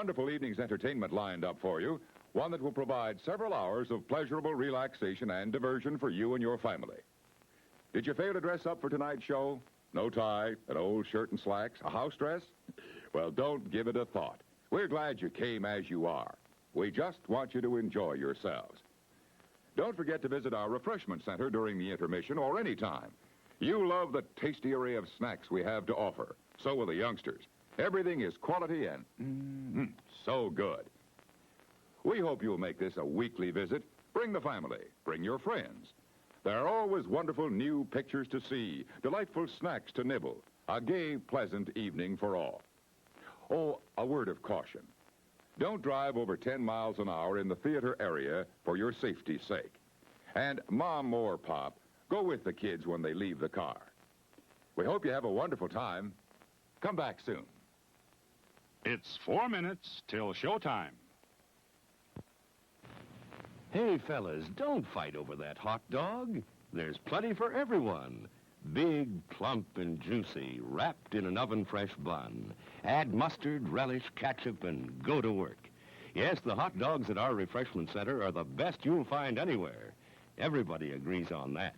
wonderful evening's entertainment lined up for you, one that will provide several hours of pleasurable relaxation and diversion for you and your family. Did you fail to dress up for tonight's show? No tie, an old shirt and slacks, a house dress? Well, don't give it a thought. We're glad you came as you are. We just want you to enjoy yourselves. Don't forget to visit our refreshment center during the intermission or any time. You love the tasty array of snacks we have to offer. So will the youngsters. Everything is quality and so good. We hope you'll make this a weekly visit. Bring the family. Bring your friends. There are always wonderful new pictures to see, delightful snacks to nibble, a gay, pleasant evening for all. Oh, a word of caution. Don't drive over 10 miles an hour in the theater area for your safety's sake. And Mom or Pop, go with the kids when they leave the car. We hope you have a wonderful time. Come back soon. It's 4 minutes till showtime. Hey, fellas, don't fight over that hot dog. There's plenty for everyone. Big, plump, and juicy, wrapped in an oven-fresh bun. Add mustard, relish, ketchup, and go to work. Yes, the hot dogs at our refreshment center are the best you'll find anywhere. Everybody agrees on that.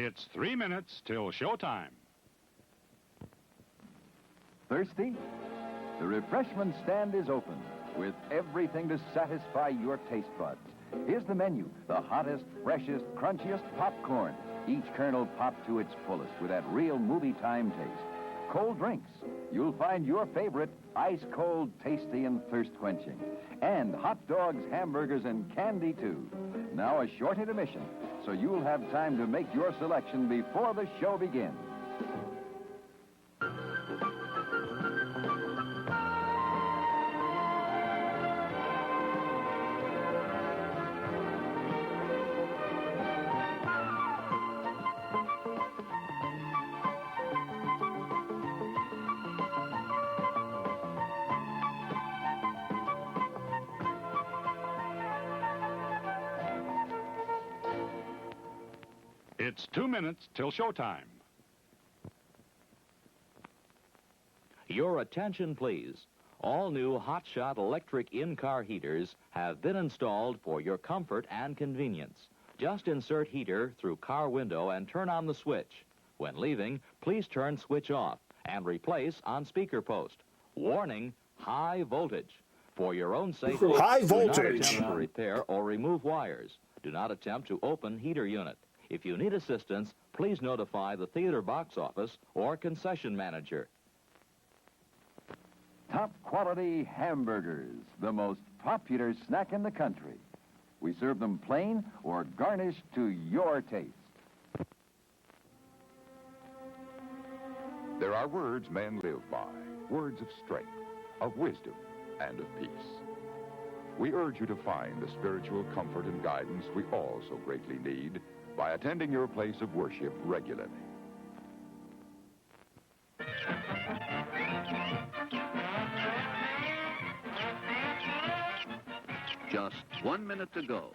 It's 3 minutes till showtime. Thirsty? The refreshment stand is open with everything to satisfy your taste buds. Here's the menu. The hottest, freshest, crunchiest popcorn. Each kernel popped to its fullest with that real movie time taste. Cold drinks. You'll find your favorite ice cold, tasty, and thirst quenching. And hot dogs, hamburgers, and candy, too. Now a short intermission, so you'll have time to make your selection before the show begins. It's 2 minutes till showtime. Your attention, please. All new hotshot electric in-car heaters have been installed for your comfort and convenience. Just insert heater through car window and turn on the switch. When leaving, please turn switch off and replace on speaker post. Warning, high voltage. For your own safety, High do voltage. not attempt to repair or remove wires. Do not attempt to open heater unit. If you need assistance, please notify the theater box office or concession manager. Top quality hamburgers, the most popular snack in the country. We serve them plain or garnished to your taste. There are words men live by, words of strength, of wisdom, and of peace. We urge you to find the spiritual comfort and guidance we all so greatly need by attending your place of worship regularly. Just 1 minute to go.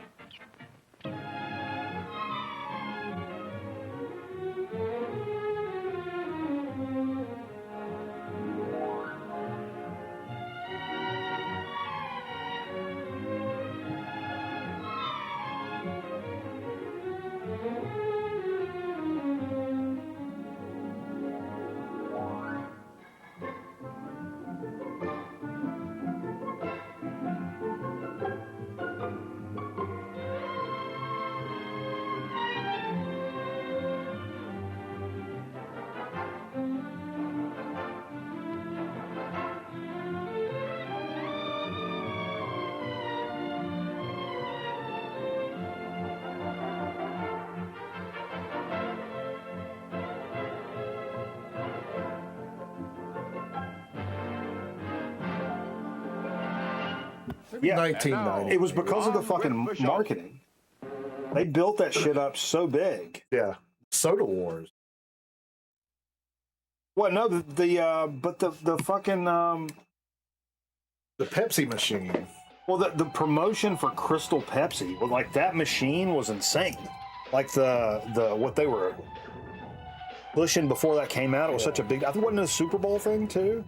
Yeah, 1990. it was because of the fucking marketing. They built that shit up so big. Yeah. Soda Wars. Well, no, the fucking The Pepsi machine. well, the promotion for Crystal Pepsi, well, like that machine was insane. Like the what they were pushing before that came out, it was such a big. I think wasn't it a Super Bowl thing too.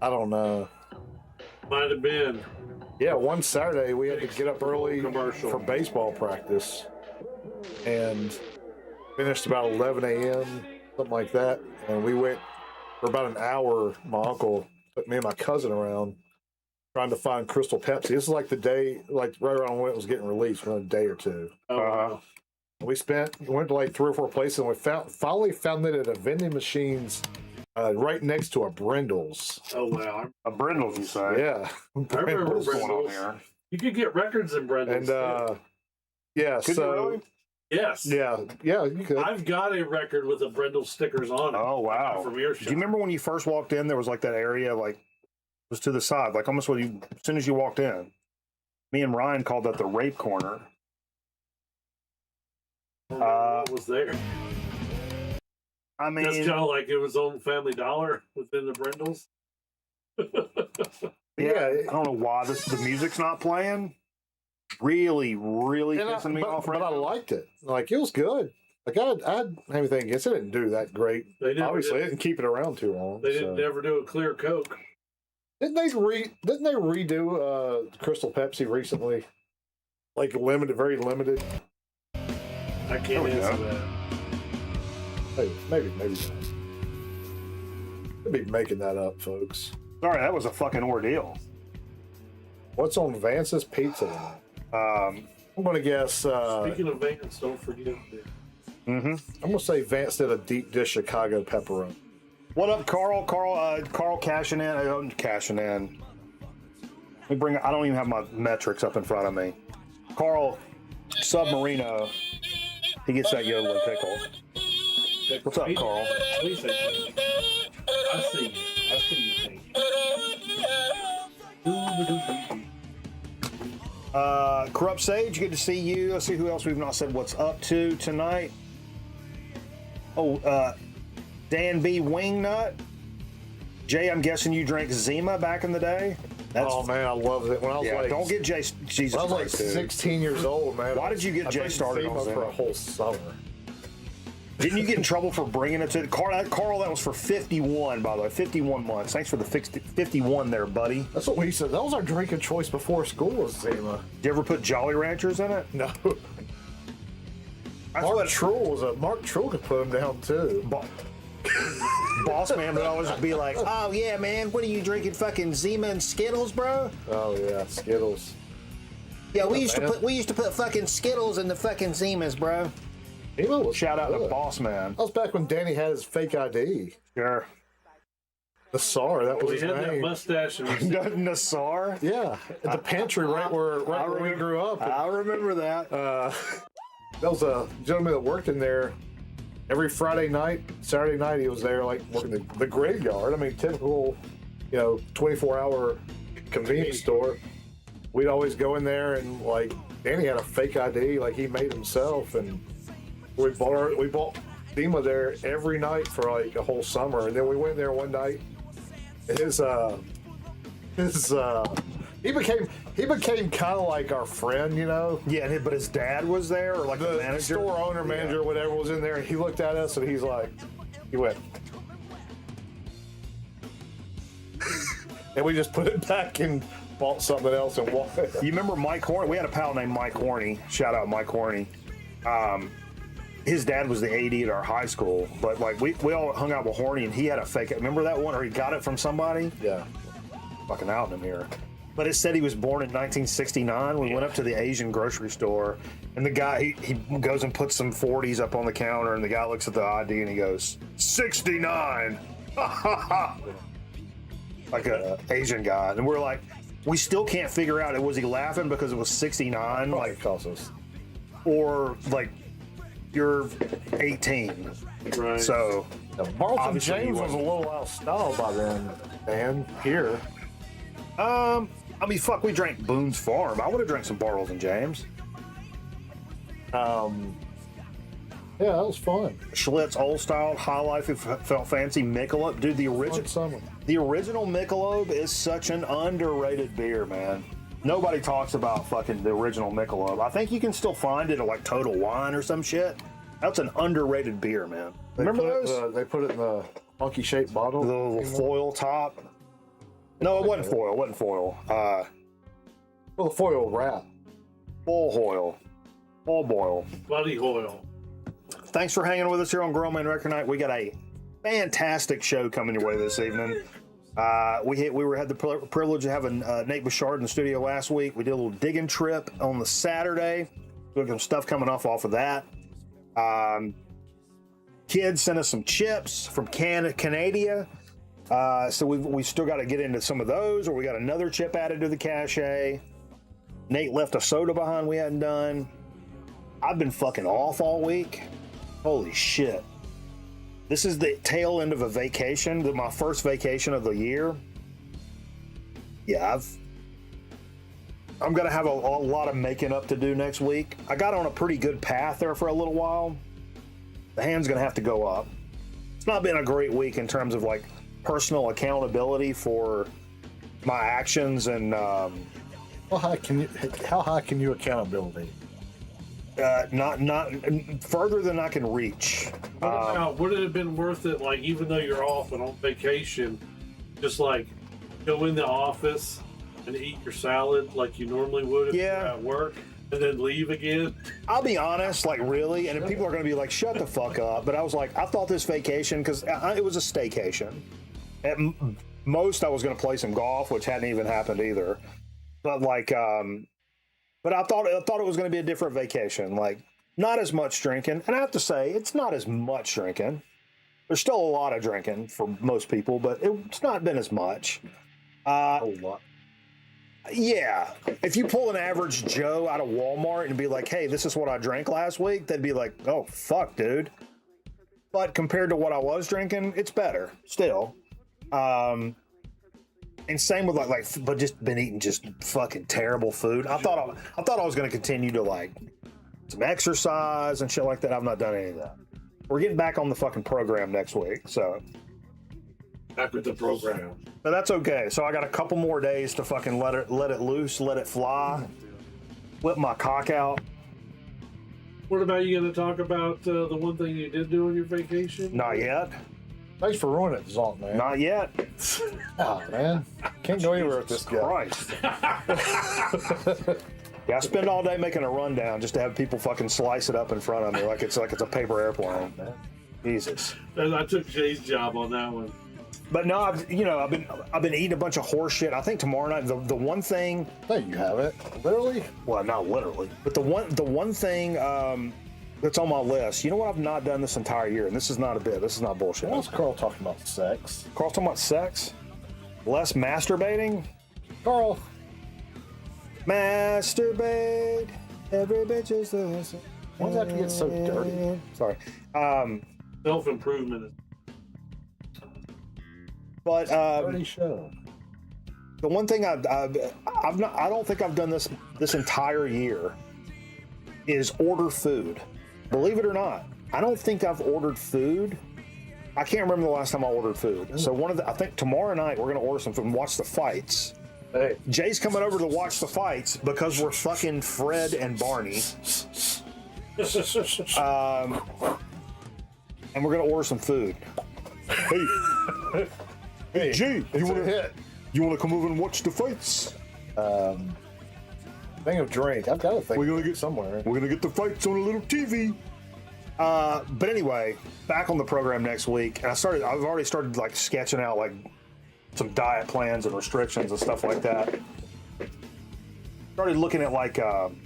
I don't know. Might have been. Yeah, one Saturday we had to get up early Commercial. for baseball practice and finished about 11 a.m., something like that. And we went for about an hour. My uncle took me and my cousin around trying to find Crystal Pepsi. This is like the day, like right around when it was getting released, within a day or two. We went to like 3 or 4 places, and we finally found it at a vending machines right next to a Brindle's. Oh, wow. A Brindle's, you say? Yeah. I remember Brindle's. Brindle's. You could get records in Brindle's. And yeah, Could so you really? yes. yeah, you could. I've got a record with the Brindle stickers on it. Oh wow! From Do earshot. you remember when you first walked in? There was like that area, like was to the side, like almost when you as soon as you walked in. Me and Ryan called that the rape corner. What was there? I mean, That's kind of like it was on Family Dollar within the Brindles. yeah, I don't know why the music's not playing. Really pissing me off right but I now. liked it. Like, it was good. Like, I had anything against it. It didn't do that great. They never Obviously, did. it didn't keep it around too long. They didn't so. never do a clear Coke. Didn't they redo Crystal Pepsi recently? Like limited, very limited. I can't we answer go. that. Hey, maybe not. Could be making that up, folks. Sorry, that was a fucking ordeal. What's on Vance's Pizza tonight? I'm gonna guess. Speaking of Vans, don't forget. I'm gonna say Vance did a deep dish Chicago pepperoni. What up, Carl? Carl cashing in. I'm cashing in. Let me bring. I don't even have my metrics up in front of me. Carl Submarino. He gets that yodeling pickle. What's up, Carl? Please say thank you. I see you. I see you. Thank you. Corrupt Sage, good to see you. Let's see who else we've not said what's up to tonight. Oh, Dan B. Wingnut. Jay, I'm guessing you drank Zima back in the day? Oh man, I loved it when I was Yeah, like. don't get Jay. Jesus When I was like Christ, dude. 16 years old, man. Why did you get I Jay drank started Zima on for Zima? a whole summer? Didn't you get in trouble for bringing it to Carl? That was for 51, by the way. 51 months. Thanks for the 51 there, buddy. That's what we said. That was our drinking choice before school was Zima. Did you ever put Jolly Ranchers in it? No. That's Mark what Trull could put him down too. Boss man would always be like, "Oh yeah, man, what are you drinking? Fucking Zima and Skittles, bro?" Oh yeah, Skittles. Yeah, we man. used to put fucking Skittles in the fucking Zimas, bro. Zima was Shout out to good. Boss Man. That was back when Danny had his fake ID. Sure. Nassar, that was We his had that name. mustache. And Nassar. Yeah, at the pantry right where we grew up. I remember that. There was a gentleman that worked in there every Friday night, Saturday night. He was there, like working the graveyard. I mean, typical, 24-hour convenience store. We'd always go in there and like Danny had a fake ID, like he made himself, and we bought Zima there every night for like a whole summer. And then we went there one night. And he became kind of like our friend, Yeah, but his dad was there, or like the The manager. store owner, manager, or whatever was in there, and he looked at us and he went, and we just put it back and bought something else and walked. You remember Mike Horney? We had a pal named Mike Horney. Shout out Mike Horney. His dad was the AD at our high school, but like we all hung out with Horney, and he had a fake. Remember that one, or he got it from somebody? Yeah. Fucking out in him here. But it said he was born in 1969. We went up to the Asian grocery store, and the guy he goes and puts some 40s up on the counter, and the guy looks at the ID and he goes, 69. Like a Asian guy, and we're like, we still can't figure out, was he laughing because it was 69, like, Cost us. or like you're 18. Right. So Marlton Obviously he James was a wasn't. little out of style by then, man. Here. I I mean, fuck, we drank Boone's Farm. I would have drank some Bartles and James. Yeah, that was fun. Schlitz Old Style, High Life, if it felt fancy. Michelob, dude, the original Michelob is such an underrated beer, man. Nobody talks about fucking the original Michelob. I think you can still find it at like Total Wine or some shit. That's an underrated beer, man. Remember those? They put it in the monkey shaped bottle. The little foil top. No, it wasn't foil. It wasn't foil. Well, the foil wrap. Full hoil. Full boil. Bloody oil. Thanks for hanging with us here on Grown Man Record Night. We got a fantastic show coming your way this evening. We had the privilege of having Nate Bouchard in the studio last week. We did a little digging trip on the Saturday. We got some stuff coming off of that. Kids sent us some chips from Canada. So we still got to get into some of those, or we got another chip added to the cache. Nate left a soda behind we hadn't done. I've been fucking off all week. Holy shit. This is the tail end of a vacation, my first vacation of the year. Yeah, I'm going to have a lot of making up to do next week. I got on a pretty good path there for a little while. The hand's going to have to go up. It's not been a great week in terms of like personal accountability for my actions and How high can you accountability? not further than I can reach. Would it have been worth it, like, even though you're off and on vacation, just like go in the office and eat your salad like you normally would if you're at work, and then leave again? I'll be honest, like, really, and people are going to be like, shut the fuck up, but I was like, I thought this vacation, because it was a staycation. At most, I was going to play some golf, which hadn't even happened either. But like, but I thought it was going to be a different vacation, like not as much drinking. And I have to say, it's not as much drinking. There's still a lot of drinking for most people, but it's not been as much. A lot. Yeah. If you pull an average Joe out of Walmart and be like, hey, this is what I drank last week, they'd be like, oh, fuck, dude. But compared to what I was drinking, it's better still. And same with but just been eating just fucking terrible food. I thought I was going to continue to like some exercise and shit like that. I've not done any of that. We're getting back on the fucking program next week, so Back with the program. but that's okay. So I got a couple more days to fucking let it loose, let it fly, whip my cock out. What about you going to talk about the one thing you did do on your vacation? Not yet. Thanks for ruining it, Zalt, man. Not yet. Oh, man. Can't go anywhere with this guy. Christ. Yeah, I spend all day making a rundown just to have people fucking slice it up in front of me like it's a paper airplane. Jesus. I took Jay's job on that one. But no, I've been eating a bunch of horse shit. I think tomorrow night the one thing. No, you haven't. Literally? Well, not literally, but the one thing that's on my list. You know what I've not done this entire year, and this is not a bit. This is not bullshit. Why was Carl talking about sex? Carl talking about sex, less masturbating. Carl. Masturbate. Every bitch is the same. Why does that have to get so dirty? Sorry. Self-improvement. But Dirty show. the one thing I don't think I've done this entire year is order food. Believe it or not, I don't think I've ordered food. I can't remember the last time I ordered food. So I think tomorrow night we're gonna order some food and watch the fights. Hey. Jay's coming over to watch the fights because we're fucking Fred and Barney. And we're gonna order some food. Hey, Jay, you wanna come over and watch the fights? Thing of drink. I've got a thing. We're gonna get somewhere. We're gonna get the fights on a little TV. But anyway, back on the program next week, and I've already started like sketching out like some diet plans and restrictions and stuff like that. Started looking at like some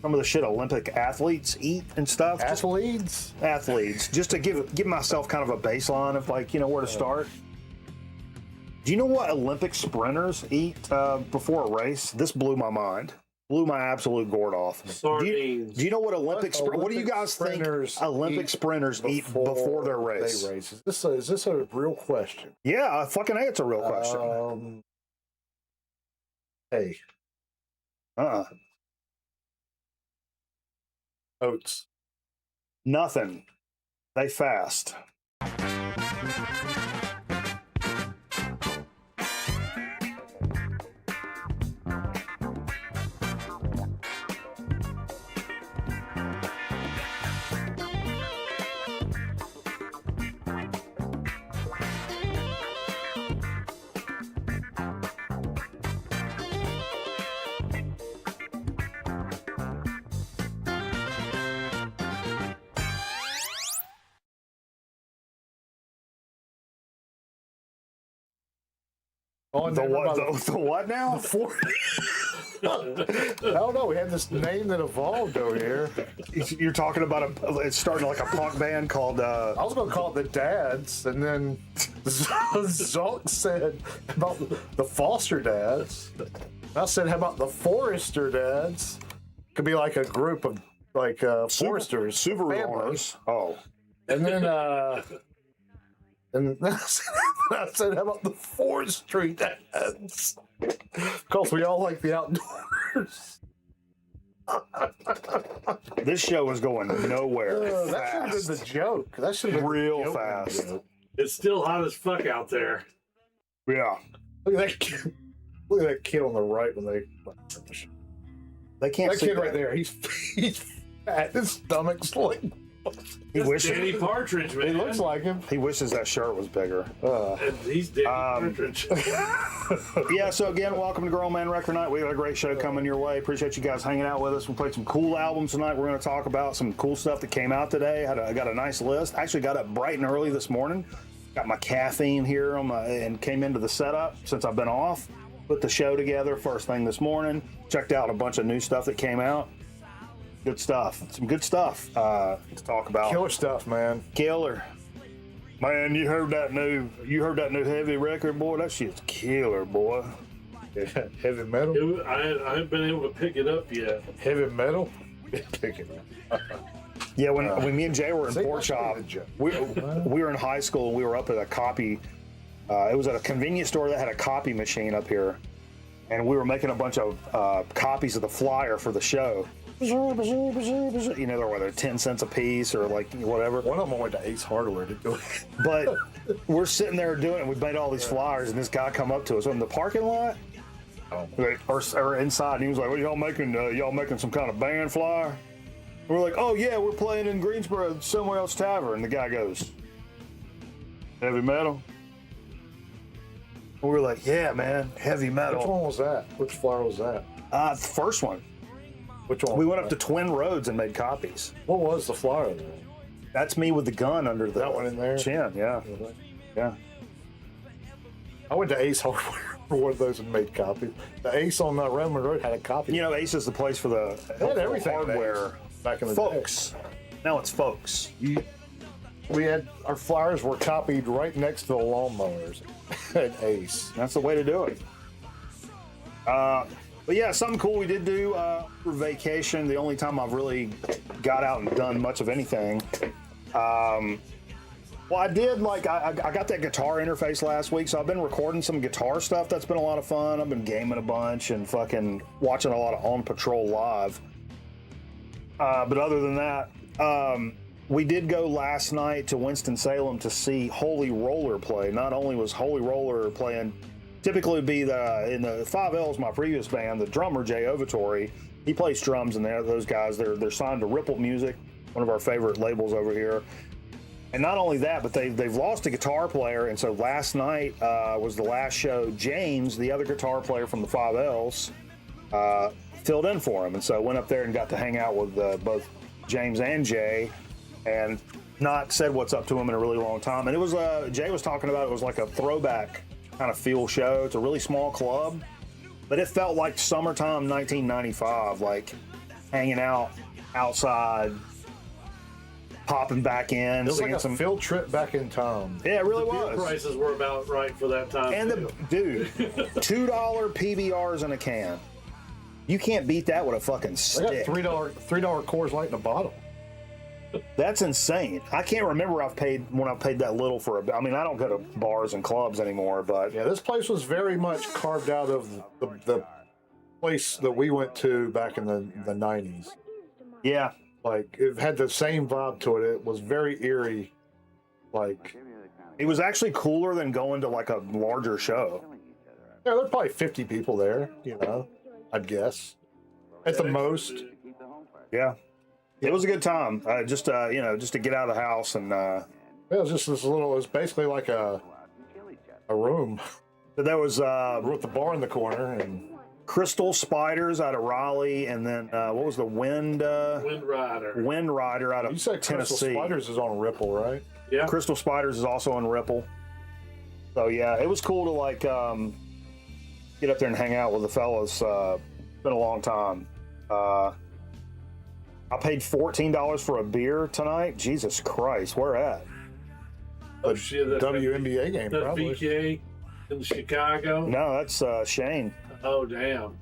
of the shit Olympic athletes eat and stuff. Athletes, just to give myself kind of a baseline of like, you know, where to start. Do you know what Olympic sprinters eat before a race? This blew my mind. Blew my absolute gourd off. Sardines. Do you know what what do you guys think Olympic sprinters eat before their race? They race. Is this a real question? Yeah, fucking A, it's a real question. Hey, oats. Nothing. They fast. Oh, The what? The what now? I don't know. We had this name that evolved over here. You're talking about it's starting like a punk band called. I was going to call it the Dads, and then Zulk said about the Foster Dads. I said, how about the Forester Dads? Could be like a group of like foresters, Subaru families. owners. Oh, And then I said, how about the Forestry Dads? Because we all like the outdoors. this show is going nowhere. That should have been the joke. That should have been Real the joke. fast. It's still hot as fuck out there. Yeah, Look at that kid. Look at that kid on the right when they finish. they can't That see kid right there. He's fat. His stomach's like. He That's wishes. Danny Partridge, man. He looks like him. He wishes that shirt was bigger. And he's Danny Partridge. Yeah, so again, welcome to Girl Man Record Night. We got a great show coming your way. Appreciate you guys hanging out with us. We played some cool albums tonight. We're going to talk about some cool stuff that came out today. I got a nice list. Actually got up bright and early this morning. Got my caffeine here and came into the setup since I've been off. Put the show together first thing this morning. Checked out a bunch of new stuff that came out. Good stuff. Some good stuff to talk about. Killer stuff, man. Killer. Man, you heard that new heavy record, boy? That shit's killer, boy. Yeah, heavy metal. I haven't been able to pick it up yet. Heavy metal. Pick it up. Yeah, when me and Jay were in See, Port that's Shop, pretty good. we were in high school and we were up at a copy. It was at a convenience store that had a copy machine up here, and we were making a bunch of copies of the flyer for the show. You know, they're whether 10 cents a piece or like whatever. One of them went to Ace Hardware to do it. But we're sitting there doing it. We made all these flyers, and this guy come up to us in the parking lot, or inside, and he was like, "What y'all making? Y'all making some kind of band flyer?" And we're like, "Oh yeah, we're playing in Greensboro, somewhere else tavern." And the guy goes, "Heavy metal." And we were like, "Yeah, man, heavy metal." Which one was that? Which flyer was that? The first one. Which one? We went up to Twin Roads and made copies. What was the flyer then? That's me with the gun under the That one in there? chin. Yeah, yeah. I went to Ace Hardware for one of those and made copies. The Ace on Redmond Road had a copy. You know, Ace is the place for the They had everything at hardware. Ace back in the Folks. Now it's folks. day. We had our flyers were copied right next to the lawnmowers at Ace. That's the way to do it. But yeah, something cool we did do for vacation. The only time I've really got out and done much of anything. Well, I did I got that guitar interface last week, so I've been recording some guitar stuff. That's been a lot of fun. I've been gaming a bunch and fucking watching a lot of On Patrol live. But other than that, we did go last night to Winston-Salem to see Holy Roller play. Not only was Holy Roller playing, typically would be in the 5Ls, my previous band, the drummer Jay Ovatory. He plays drums in there. Those guys, they're signed to Ripple Music, one of our favorite labels over here. And not only that, but they've lost a guitar player, and so last night was the last show. James, the other guitar player from the 5Ls, filled in for him, and so I went up there and got to hang out with both James and Jay, and not said what's up to him in a really long time. And it was Jay was talking about it was like a throwback kind of feel show. It's a really small club, but it felt like summertime 1995, like hanging out outside, popping back in, It was like seeing a some field trip back in time. Yeah, it really Beer was. prices were about right for that time. And too. dude, $2 PBRs in a can. You can't beat that with a fucking I got stick. $3 Coors Light in a bottle. That's insane. I can't remember when I paid that little for I mean, I don't go to bars and clubs anymore, but Yeah, this place was very much carved out of the place that we went to back in the 90s. Yeah. Like, it had the same vibe to it. It was very eerie. Like, it was actually cooler than going to like a larger show. Yeah, there are probably 50 people there, I'd guess. At the most. Yeah. It was a good time. Just to get out of the house and it was just this little, it was basically like a room. There was with the bar in the corner and Crystal Spiders out of Raleigh, and then what was the Wind Rider out of you said Tennessee. Crystal Spiders is on Ripple, right? Yeah. Crystal Spiders is also on Ripple. So yeah, it was cool to like get up there and hang out with the fellas. It's been a long time. I paid $14 for a beer tonight. Jesus Christ, where at? Oh shit! That's WNBA game, that probably. VK in Chicago. No, that's Shane. Oh damn!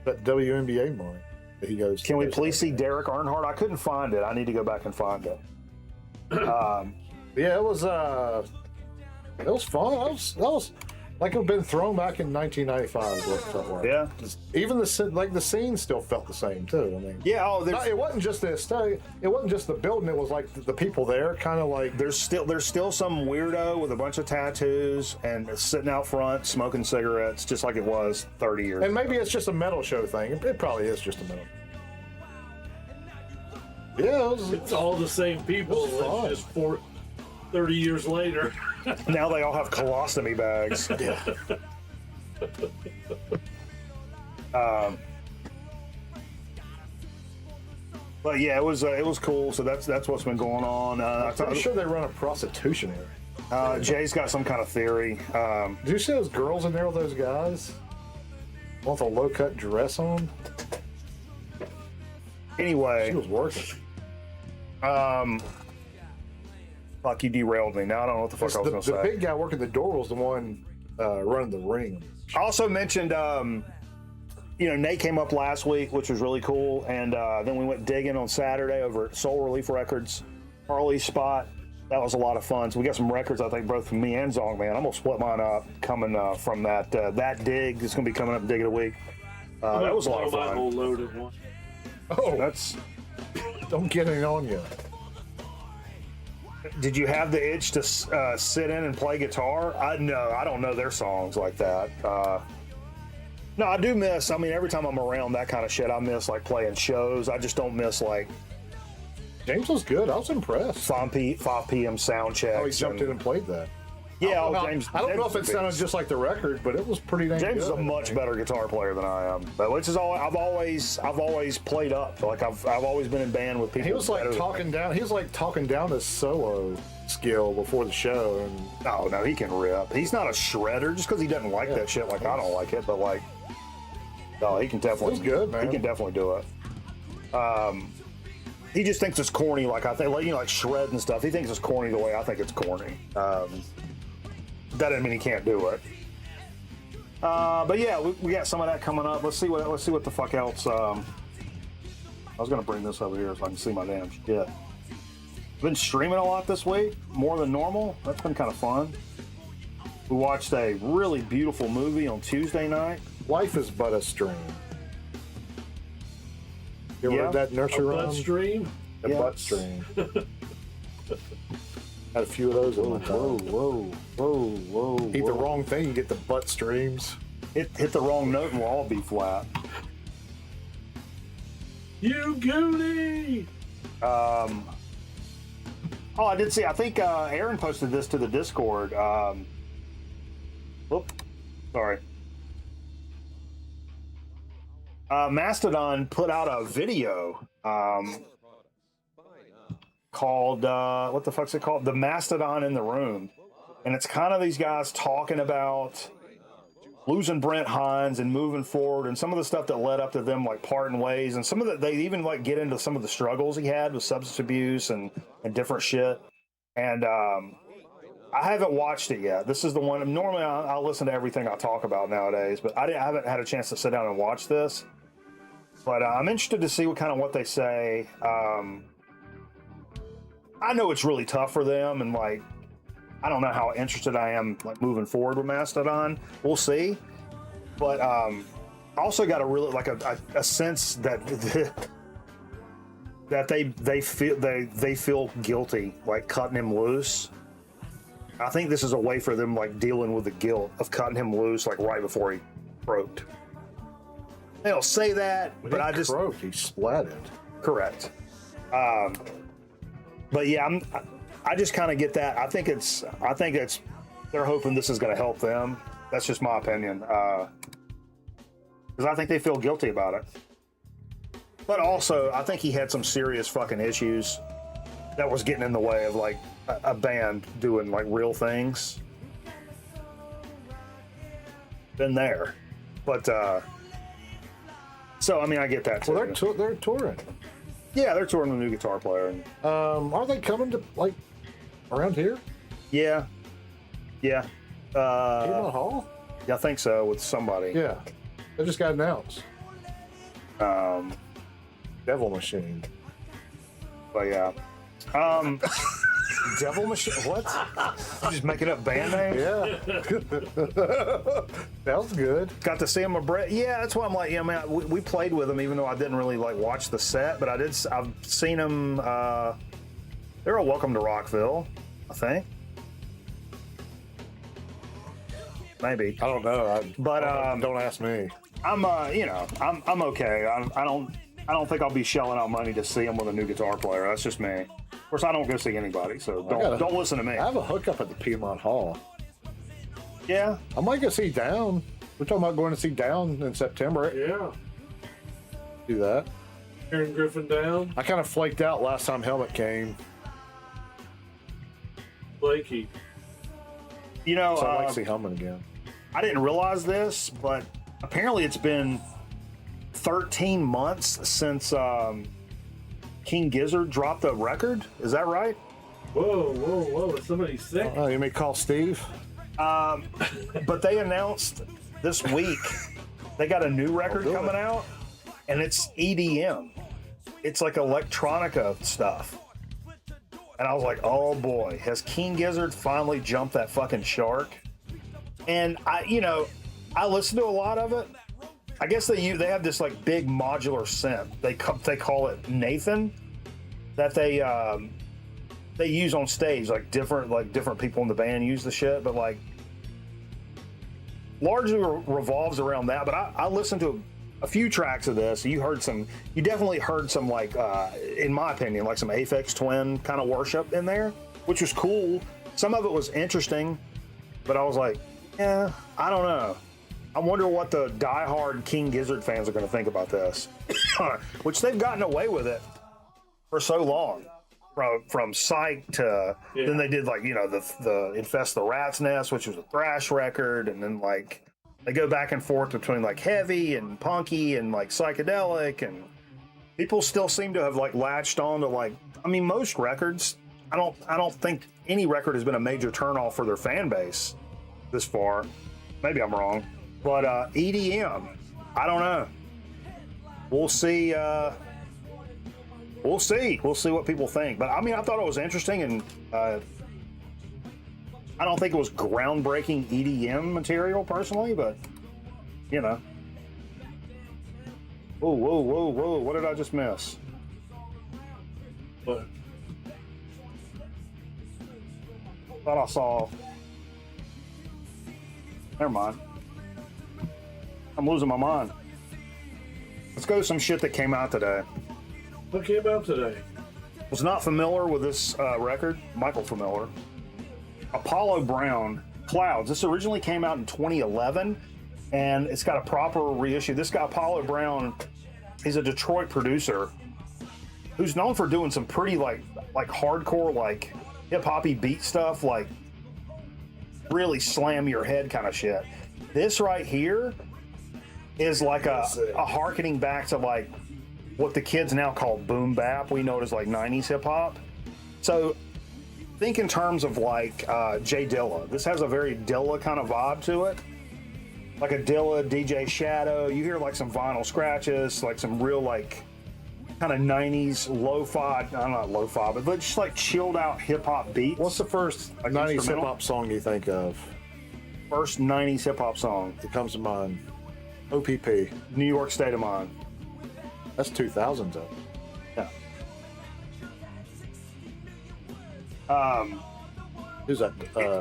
That WNBA money that he goes. Can we please see Derek Earnhardt? I couldn't find it. I need to go back and find it. Yeah, it was fun. That was like it had been thrown back in 1995. Is what it felt like. Yeah. Even the scene still felt the same too. I mean, yeah. Oh, it wasn't just the aesthetic. It wasn't just the building. It was like the people there, kind of like. There's still some weirdo with a bunch of tattoos and sitting out front smoking cigarettes, just like it was 30 years. And maybe it's just a metal show thing. It probably is just a metal. Yeah, it's all the same people. It's just 30 years later. Now they all have colostomy bags. Yeah. But yeah, it was cool. So that's what's been going on. I'm pretty sure they run a prostitution area. Jay's got some kind of theory. Did you see those girls in there with those guys? Want a low cut dress on? Anyway, she was working. Fuck, you derailed me. Now I don't know what the fuck I was going to say. The big guy working the door was the one running the ring. I also mentioned, Nate came up last week, which was really cool, and then we went digging on Saturday over at Soul Relief Records, Harley's spot. That was a lot of fun. So we got some records, I think, both from me and Zong Man. I'm gonna split mine up coming from that dig. It's gonna be coming up Dig of the Week. That was a lot of fun. Whole loaded one. Oh, that's. Don't get it on you. Did you have the itch to sit in and play guitar? No, I don't know their songs like that. No, I do miss. I mean, every time I'm around that kind of shit, I miss like playing shows. I just don't miss like. James was good. I was impressed. 5 p.m. sound checks. Oh, he jumped in and played that. Yeah, James. I don't know if it sounded just like the record, but it was pretty dang James good. is a much better guitar player than I am, but which is all I've always played up. Like I've always been in band with people. He was like talking down. He was like talking down his solo skill before the show. And no, he can rip. He's not a shredder just because he doesn't like that shit. Like I don't like it, but like, no, he can definitely. It's good, man. He can definitely do it. He just thinks it's corny. Like I think, like shred and stuff. He thinks it's corny the way I think it's corny. That doesn't mean he can't do it. But yeah, we got some of that coming up. Let's see what the fuck else. I was gonna bring this over here so I can see my damn shit. Been streaming a lot this week, more than normal. That's been kind of fun. We watched a really beautiful movie on Tuesday night. Life is but a stream. You ever heard that nursery rhyme? Butt stream? A butt stream. Had a few of those in my time. Whoa. Eat the wrong thing, you get the butt streams. Hit the wrong note and we'll all be flat. You goonie! Oh, I did see. I think Aaron posted this to the Discord. Sorry. Mastodon put out a video called what the fuck's it called? The Mastodon in the Room, and it's kind of these guys talking about losing Brent Hines and moving forward, and some of the stuff that led up to them like parting ways, and some of they even like get into some of the struggles he had with substance abuse and different shit. And I haven't watched it yet. This is the one. Normally, I'll listen to everything I talk about nowadays, but I haven't had a chance to sit down and watch this. But I'm interested to see what they say. I know it's really tough for them, and like, I don't know how interested I am like moving forward with Mastodon. We'll see. But also got a really like a sense that that they feel guilty, like cutting him loose. I think this is a way for them like dealing with the guilt of cutting him loose like right before he croaked. They don't say that, but I just croaked. He splatted. Correct. But yeah, I just kind of get that. I think it's they're hoping this is going to help them. That's just my opinion. Because I think they feel guilty about it. But also, I think he had some serious fucking issues that was getting in the way of like a band doing like real things. Been there, but so I mean, I get that too. Well, they're touring. Yeah, they're touring with a new guitar player. And, are they coming to like around here? Yeah. Piedmont Hall? Yeah, I think so, with somebody. Yeah, they just got announced. Devil Machine. But yeah. Devil Machine? What? You just making up band names? Yeah. That was good. Got to see him a Brett. Yeah, that's why I'm like, yeah, man. We played with him, even though I didn't really like watch the set, but I've seen him. They're a Welcome to Rockville, I think. Maybe. I don't know. But don't ask me. I'm I'm okay. I don't think I'll be shelling out money to see him with a new guitar player. That's just me. Of course, I don't go see anybody, so don't listen to me. I have a hookup at the Piedmont Hall. Yeah. I might go see Down. We're talking about going to see Down in September. Yeah. Do that. Aaron Griffin down. I kind of flaked out last time Helmet came. Blakey. You know, So I'd like to see Helmet again. I didn't realize this, but apparently it's been 13 months since King Gizzard dropped a record. Is that right? Whoa. Is somebody sick? Oh, you may call Steve? But they announced this week they got a new record coming out, and it's EDM. It's like electronica stuff. And I was like, oh boy, has King Gizzard finally jumped that fucking shark? And I listened to a lot of it. I guess they have this like big modular synth. They call it Nathan, that they use on stage. Like different people in the band use the shit, but like largely revolves around that. But I listened to a few tracks of this. You definitely heard some like, in my opinion, like some Aphex Twin kind of worship in there, which was cool. Some of it was interesting, but I was like, yeah, I don't know. I wonder what the diehard King Gizzard fans are going to think about this, which they've gotten away with it for so long, from Psych to then they did like the Infest the Rat's Nest, which was a thrash record, and then like they go back and forth between like heavy and punky and like psychedelic, and people still seem to have like latched on to like, I mean, most records. I don't think any record has been a major turnoff for their fan base this far. Maybe I'm wrong. But EDM, I don't know. We'll see. We'll see what people think. But I mean, I thought it was interesting, and I don't think it was groundbreaking EDM material personally, but Whoa! What did I just miss? What? Thought I saw. Never mind. I'm losing my mind. Let's go to some shit that came out today. What came out today? Was not familiar with this record. Michael familiar. Apollo Brown, Clouds. This originally came out in 2011, and it's got a proper reissue. This guy, Apollo Brown, is a Detroit producer who's known for doing some pretty like hardcore, like hip-hoppy beat stuff, like really slam your head kind of shit. This right here is like a harkening back to like what the kids now call boom bap. We know it as like 90s hip hop. So think in terms of like Jay Dilla. This has a very Dilla kind of vibe to it. Like a Dilla, DJ Shadow. You hear like some vinyl scratches, like some real like kind of 90s lo-fi, not lo-fi, but just like chilled out hip hop beats. What's the first like 90s hip hop song you think of? First 90s hip hop song that comes to mind? OPP. New York State of Mind. That's 2000s though. Yeah. Who's that?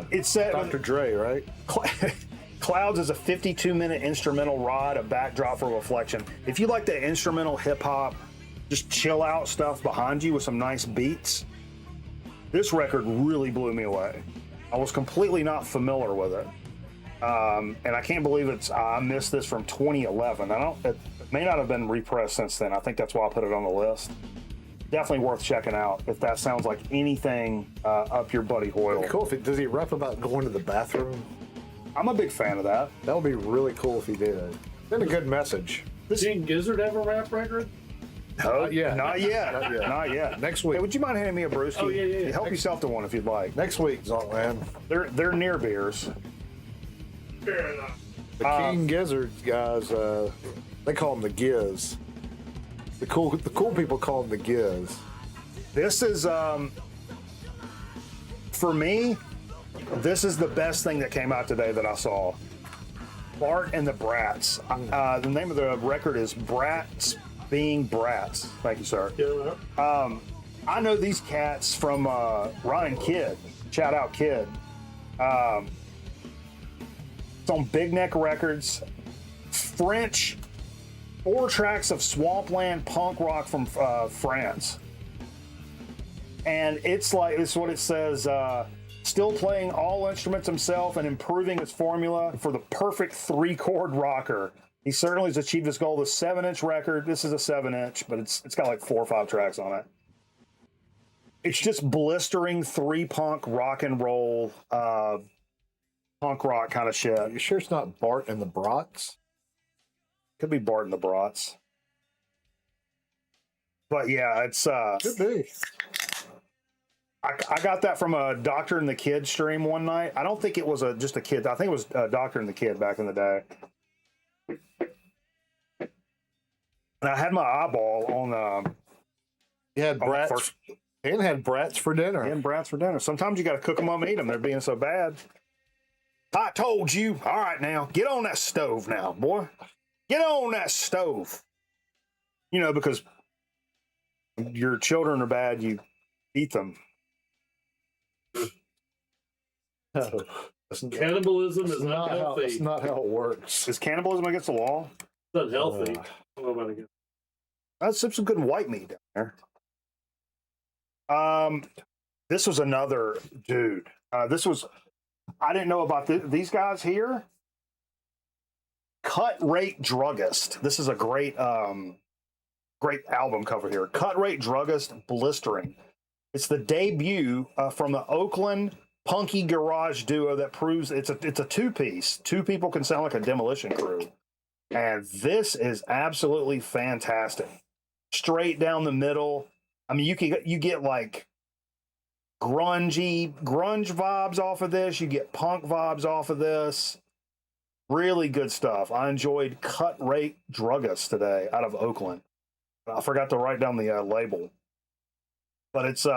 It said Dr. Dre, right? Clouds is a 52-minute instrumental ride, a backdrop for reflection. If you like the instrumental hip hop, just chill out stuff behind you with some nice beats, this record really blew me away. I was completely not familiar with it. And I can't believe I missed this from 2011. It may not have been repressed since then. I think that's why I put it on the list. Definitely worth checking out if that sounds like anything up your buddy Hoyle. Cool. Does he rap about going to the bathroom? I'm a big fan of that. That would be really cool if he did. Then a good message. Does King Gizzard have a rap record? No, Not yet. Not yet. Not yet. Not yet. Next week. Hey, would you mind handing me a brewski? Oh, yeah. Help yourself to one if you'd like. Next week, Zontland. They're near beers. Fair enough. The King Gizzards guys, they call them the Giz. The cool people call them the Giz. This is for me, this is the best thing that came out today that I saw. Bart and the Brats. The name of the record is Brats Being Brats. Thank you, sir. Yeah. I know these cats from Ryan Kidd. Shout out Kidd. It's on Big Neck Records. French, 4 tracks of swampland punk rock from France. And it's like, this is what it says, still playing all instruments himself and improving his formula for the perfect 3-chord rocker. He certainly has achieved his goal. The 7-inch record, this is a 7-inch, but it's got like 4 or 5 tracks on it. It's just blistering 3-punk rock and roll, punk rock kind of shit. Are you sure it's not Bart and the Brats? Could be Bart and the Brats. But yeah, it's Could be. I got that from a Doctor and the Kid stream one night. I don't think it was just a kid. I think it was Doctor and the Kid back in the day. And I had my eyeball on You had brats. first- And had brats for dinner. and brats for dinner. Sometimes you got to cook them up and eat them. They're being so bad. I told you. All right, now get on that stove, now, boy. Get on that stove. You know, because your children are bad, you eat them. No, that's Cannibalism is not how, unhealthy. that's not how it works. Is cannibalism against the law? It's unhealthy. I don't know about it. That's some good white meat down there. This was another dude. This was, I didn't know about these guys here. Cut Rate Druggist. This is a great album cover here. Cut Rate Druggist, Blistering. It's the debut from the Oakland punky garage duo that proves it's a 2-piece. 2 people can sound like a Demolition Crew. And this is absolutely fantastic. Straight down the middle. I mean, you get like grunge vibes off of this. You get punk vibes off of this. Really good stuff. I enjoyed Cut Rate Druggist today out of Oakland. I forgot to write down the label, but it's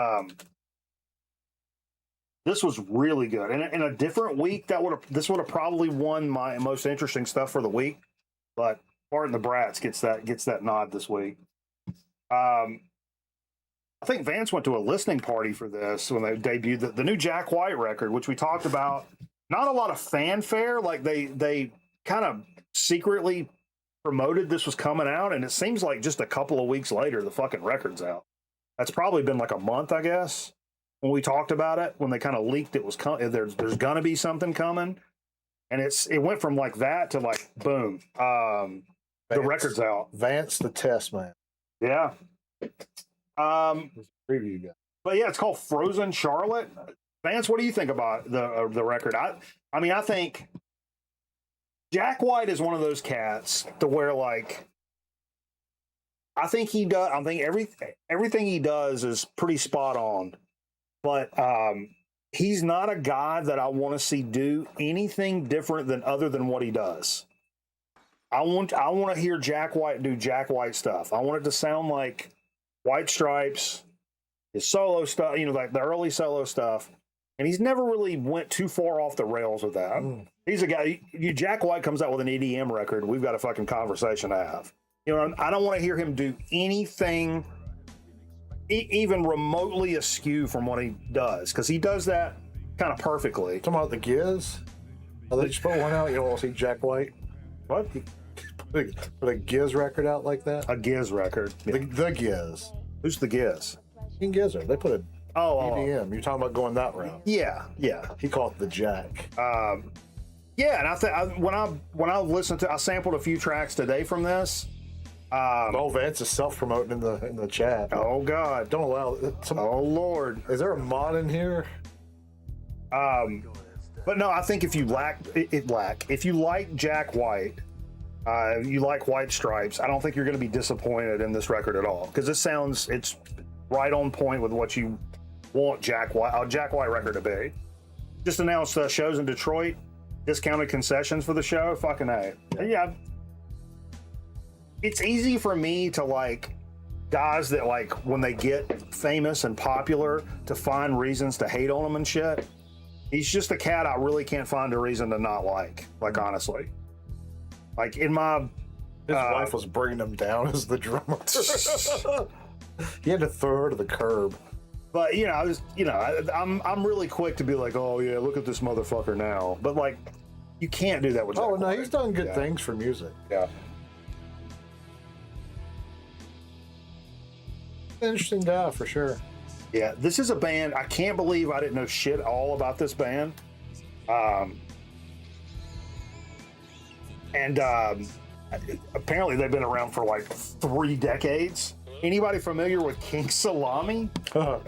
this was really good. In a different week, this would have probably won my most interesting stuff for the week. But Bart and the Brats gets that nod this week. I think Vance went to a listening party for this when they debuted the new Jack White record, which we talked about. Not a lot of fanfare. Like they kind of secretly promoted this was coming out, and it seems like just a couple of weeks later, the fucking record's out. That's probably been like a month, I guess, when we talked about it, when they kind of leaked it was there's gonna be something coming, and it went from like that to like boom, the record's out. Vance the Test Man. Yeah. Preview guy. But yeah, it's called Frozen Charlotte. Vance, what do you think about the record? I mean, I think Jack White is one of those cats to where like I think everything he does is pretty spot on. But he's not a guy that I want to see do anything different other than what he does. I want to hear Jack White do Jack White stuff. I want it to sound like White Stripes, his solo stuff, like the early solo stuff. and he's never really went too far off the rails with that. He's a guy. Jack White comes out with an EDM record, we've got a fucking conversation to have. You know, I don't want to hear him do anything even remotely askew from what he does, because he does that kind of perfectly. Talking about the Giz? Oh, they just put one out. You don't want to see Jack White? What? Put a Giz record out like that? A Giz record. Yeah. The Giz. Who's the Giz? King Gizzard. They put a EDM. You're talking about going that route. Yeah. He called it the Jack. Yeah, and I think when I listened to, I sampled a few tracks today from this. Vance is self-promoting in the chat. Oh God! Don't allow. Oh Lord! Is there a mod in here? But no, I think if you if you like Jack White, you like White Stripes, I don't think you're going to be disappointed in this record at all, because it's right on point with what you want Jack White record to be. Just announced shows in Detroit, discounted concessions for the show. Fucking A. Yeah. It's easy for me to like guys that, like, when they get famous and popular, to find reasons to hate on them and shit. He's just a cat I really can't find a reason to not like honestly. Like, in my... His wife was bringing him down as the drummer. He had to throw her to the curb. But, I'm really quick to be like, oh yeah, look at this motherfucker now. But, like, you can't do that with Jack White. He's done good things for music. Yeah. Interesting guy for sure. Yeah, this is a band. I can't believe I didn't know shit all about this band. Apparently they've been around for like 3 decades. Anybody familiar with King Salami?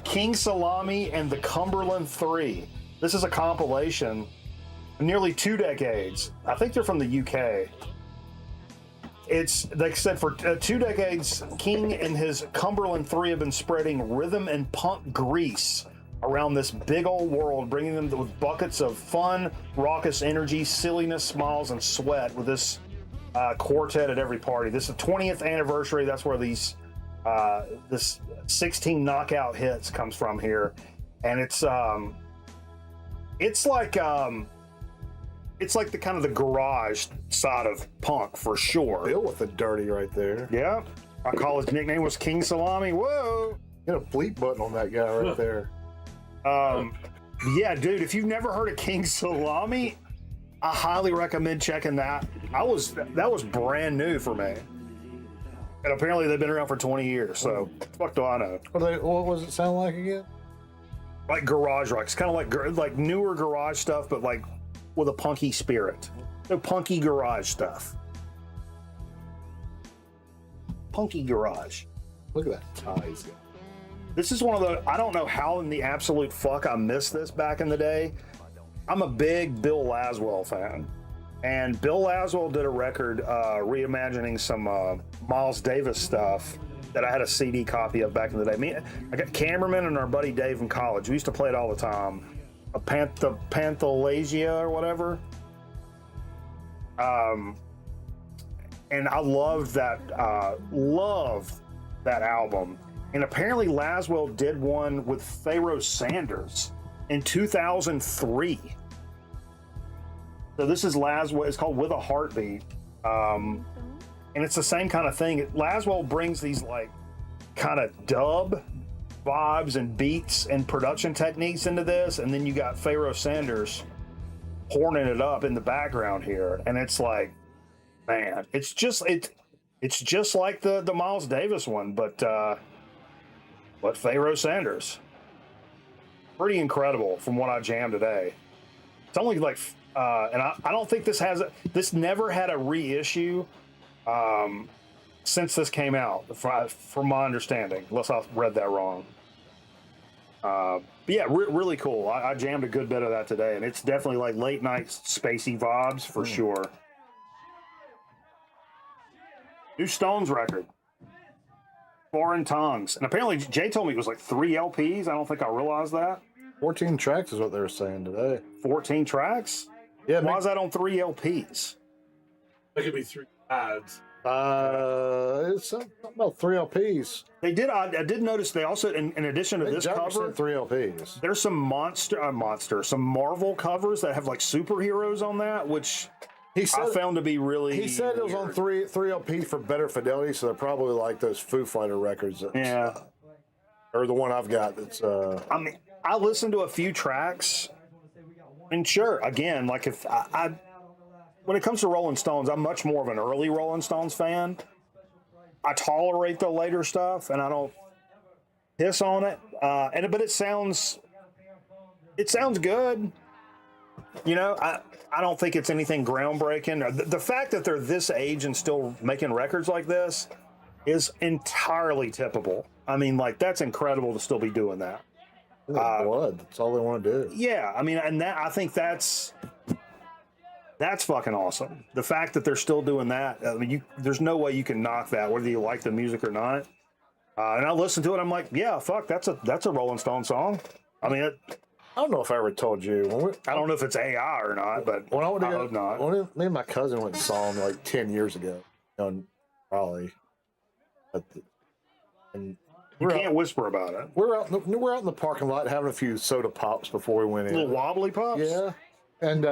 King Salami and the Cumberland 3. This is a compilation. Nearly 2 decades. I think they're from the UK. It's, like I said, for 2 decades, King and his Cumberland 3 have been spreading rhythm and punk grease around this big old world, bringing them with buckets of fun, raucous energy, silliness, smiles, and sweat with this quartet at every party. This is the 20th anniversary. That's where this 16 knockout hits comes from here. And it's like the kind of the garage side of punk for sure. Bill with the dirty right there. Yeah. I call his nickname was King Salami. Whoa. Get a bleep button on that guy right there. Yeah, dude, if you've never heard of King Salami, I highly recommend checking that. That was brand new for me. And apparently they've been around for 20 years, so fuck do I know. What was it sound like again? Like garage rock. It's kind of like newer garage stuff, but like with a punky spirit. So punky garage stuff. Punky garage. Look at that ties. This is one of the, I don't know how in the absolute fuck I missed this back in the day. I'm a big Bill Laswell fan. And Bill Laswell did a record reimagining some Miles Davis stuff that I had a CD copy of back in the day. I got Cameraman and our buddy Dave in college. We used to play it all the time. Panthalasia or whatever. And I loved that album. And apparently Laswell did one with Pharoah Sanders in 2003. So this is Laswell. It's called With a Heartbeat. And it's the same kind of thing. Laswell brings these like kind of dub vibes and beats and production techniques into this, and then you got Pharoah Sanders horning it up in the background here, and it's like, man, it's just like the Miles Davis one, but Pharoah Sanders. Pretty incredible from what I jammed today. It's only like, and I don't think this never had a reissue since this came out, from my understanding, unless I read that wrong. But yeah, really cool. I jammed a good bit of that today, and it's definitely like late night spacey vibes for sure. New Stones record, Foreign Tongues, and apparently Jay told me it was like 3 LPs. I don't think I realized that. 14 tracks is what they were saying today. 14 tracks? Yeah. Why is that on 3 LPs? That could be 3 sides. It's something about 3 LPs. They did. I did notice they also, in addition to this cover, sent 3 LPs. there's some some Marvel covers that have like superheroes on that, which I found to be really. He said it was on weird. 3 LPs for better fidelity, so they're probably like those Foo Fighter records. Yeah. Or the one I've got that's. I mean, I listened to a few tracks, and sure, again, like if I when it comes to Rolling Stones, I'm much more of an early Rolling Stones fan. I tolerate the later stuff, and I don't piss on it. But it sounds good. You know, I don't think it's anything groundbreaking. The fact that they're this age and still making records like this is entirely tippable. I mean, like, that's incredible to still be doing that. Blood. That's all they want to do. Yeah, I mean, and I think that's fucking awesome. The fact that they're still doing that, I mean, there's no way you can knock that, whether you like the music or not. And I listened to it, I'm like, yeah, fuck, that's a Rolling Stone song. I mean, I don't know if I ever told you. I don't know if it's AI or not, but when I hope not. Me and my cousin went and saw him like 10 years ago in Raleigh. And you can't whisper about it. We're out in the parking lot having a few soda pops before we went in. Little wobbly pops? Yeah. And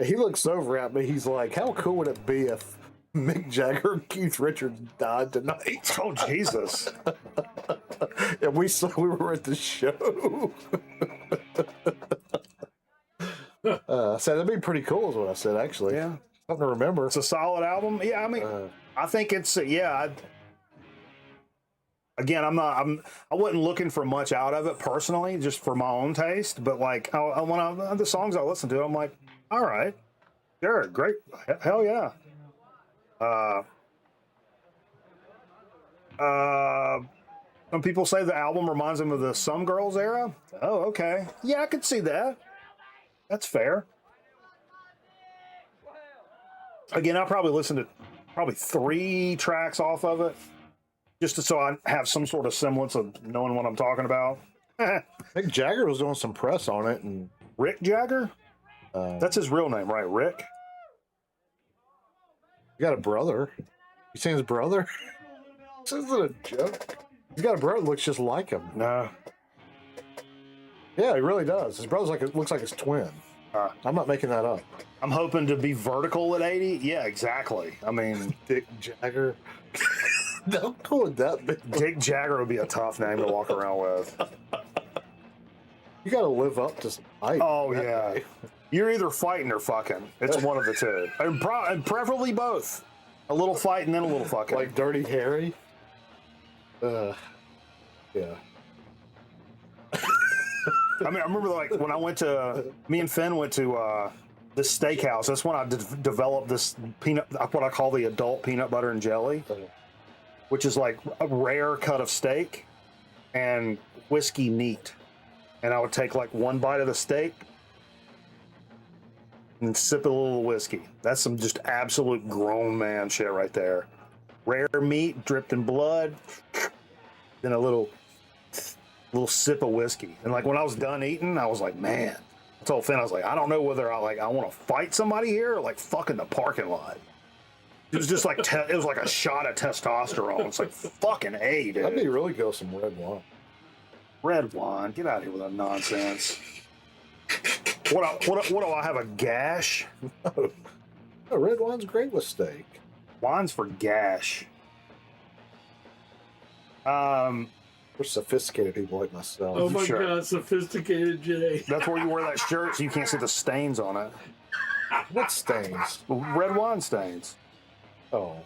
he looks over at me. He's like, how cool would it be if Mick Jagger and Keith Richards died tonight? Oh, Jesus. And we were at the show. I said, that'd be pretty cool is what I said, actually. Yeah. Something to remember. It's a solid album. Yeah, I mean, I think it's, again, I wasn't looking for much out of it personally, just for my own taste. But like, when the songs I listen to, I'm like, all right, sure, great, hell yeah. Some people say the album reminds them of the Some Girls era. Oh, okay, yeah, I could see that. That's fair. Again, I'll probably listen to 3 tracks off of it, just so I have some sort of semblance of knowing what I'm talking about. Mick Jagger was doing some press on it, and Rick Jagger? That's his real name, right? Rick? He got a brother. You seen his brother? This isn't a joke. He's got a brother that looks just like him. Nah. Yeah, he really does. His brother's looks like his twin. I'm not making that up. I'm hoping to be vertical at 80. Yeah, exactly. I mean, Dick Jagger. How cool would that be? Dick Jagger would be a tough name to walk around with. You got to live up to some hype. Oh, yeah. You're either fighting or fucking. It's one of the two. And preferably both. A little fight and then a little fucking. Like Dirty Harry? Yeah. I mean, I remember like when me and Finn went to this steakhouse. That's when I developed this what I call the adult peanut butter and jelly, which is like a rare cut of steak and whiskey neat. And I would take like one bite of the steak and sip a little whiskey. That's some just absolute grown man shit right there. Rare meat dripped in blood, then a little sip of whiskey. And like when I was done eating, I was like, man. I told Finn, I was like, I don't know whether I want to fight somebody here or like fuck in the parking lot. It was just like it was like a shot of testosterone. It's like fucking A, dude. That'd be really good with some red wine. Red wine, get out of here with that nonsense. What do I have, a gash? No, red wine's great with steak. Wine's for gash. For sophisticated people like myself. Oh my God, sophisticated Jay. That's where you wear that shirt so you can't see the stains on it. What stains? Red wine stains. Oh.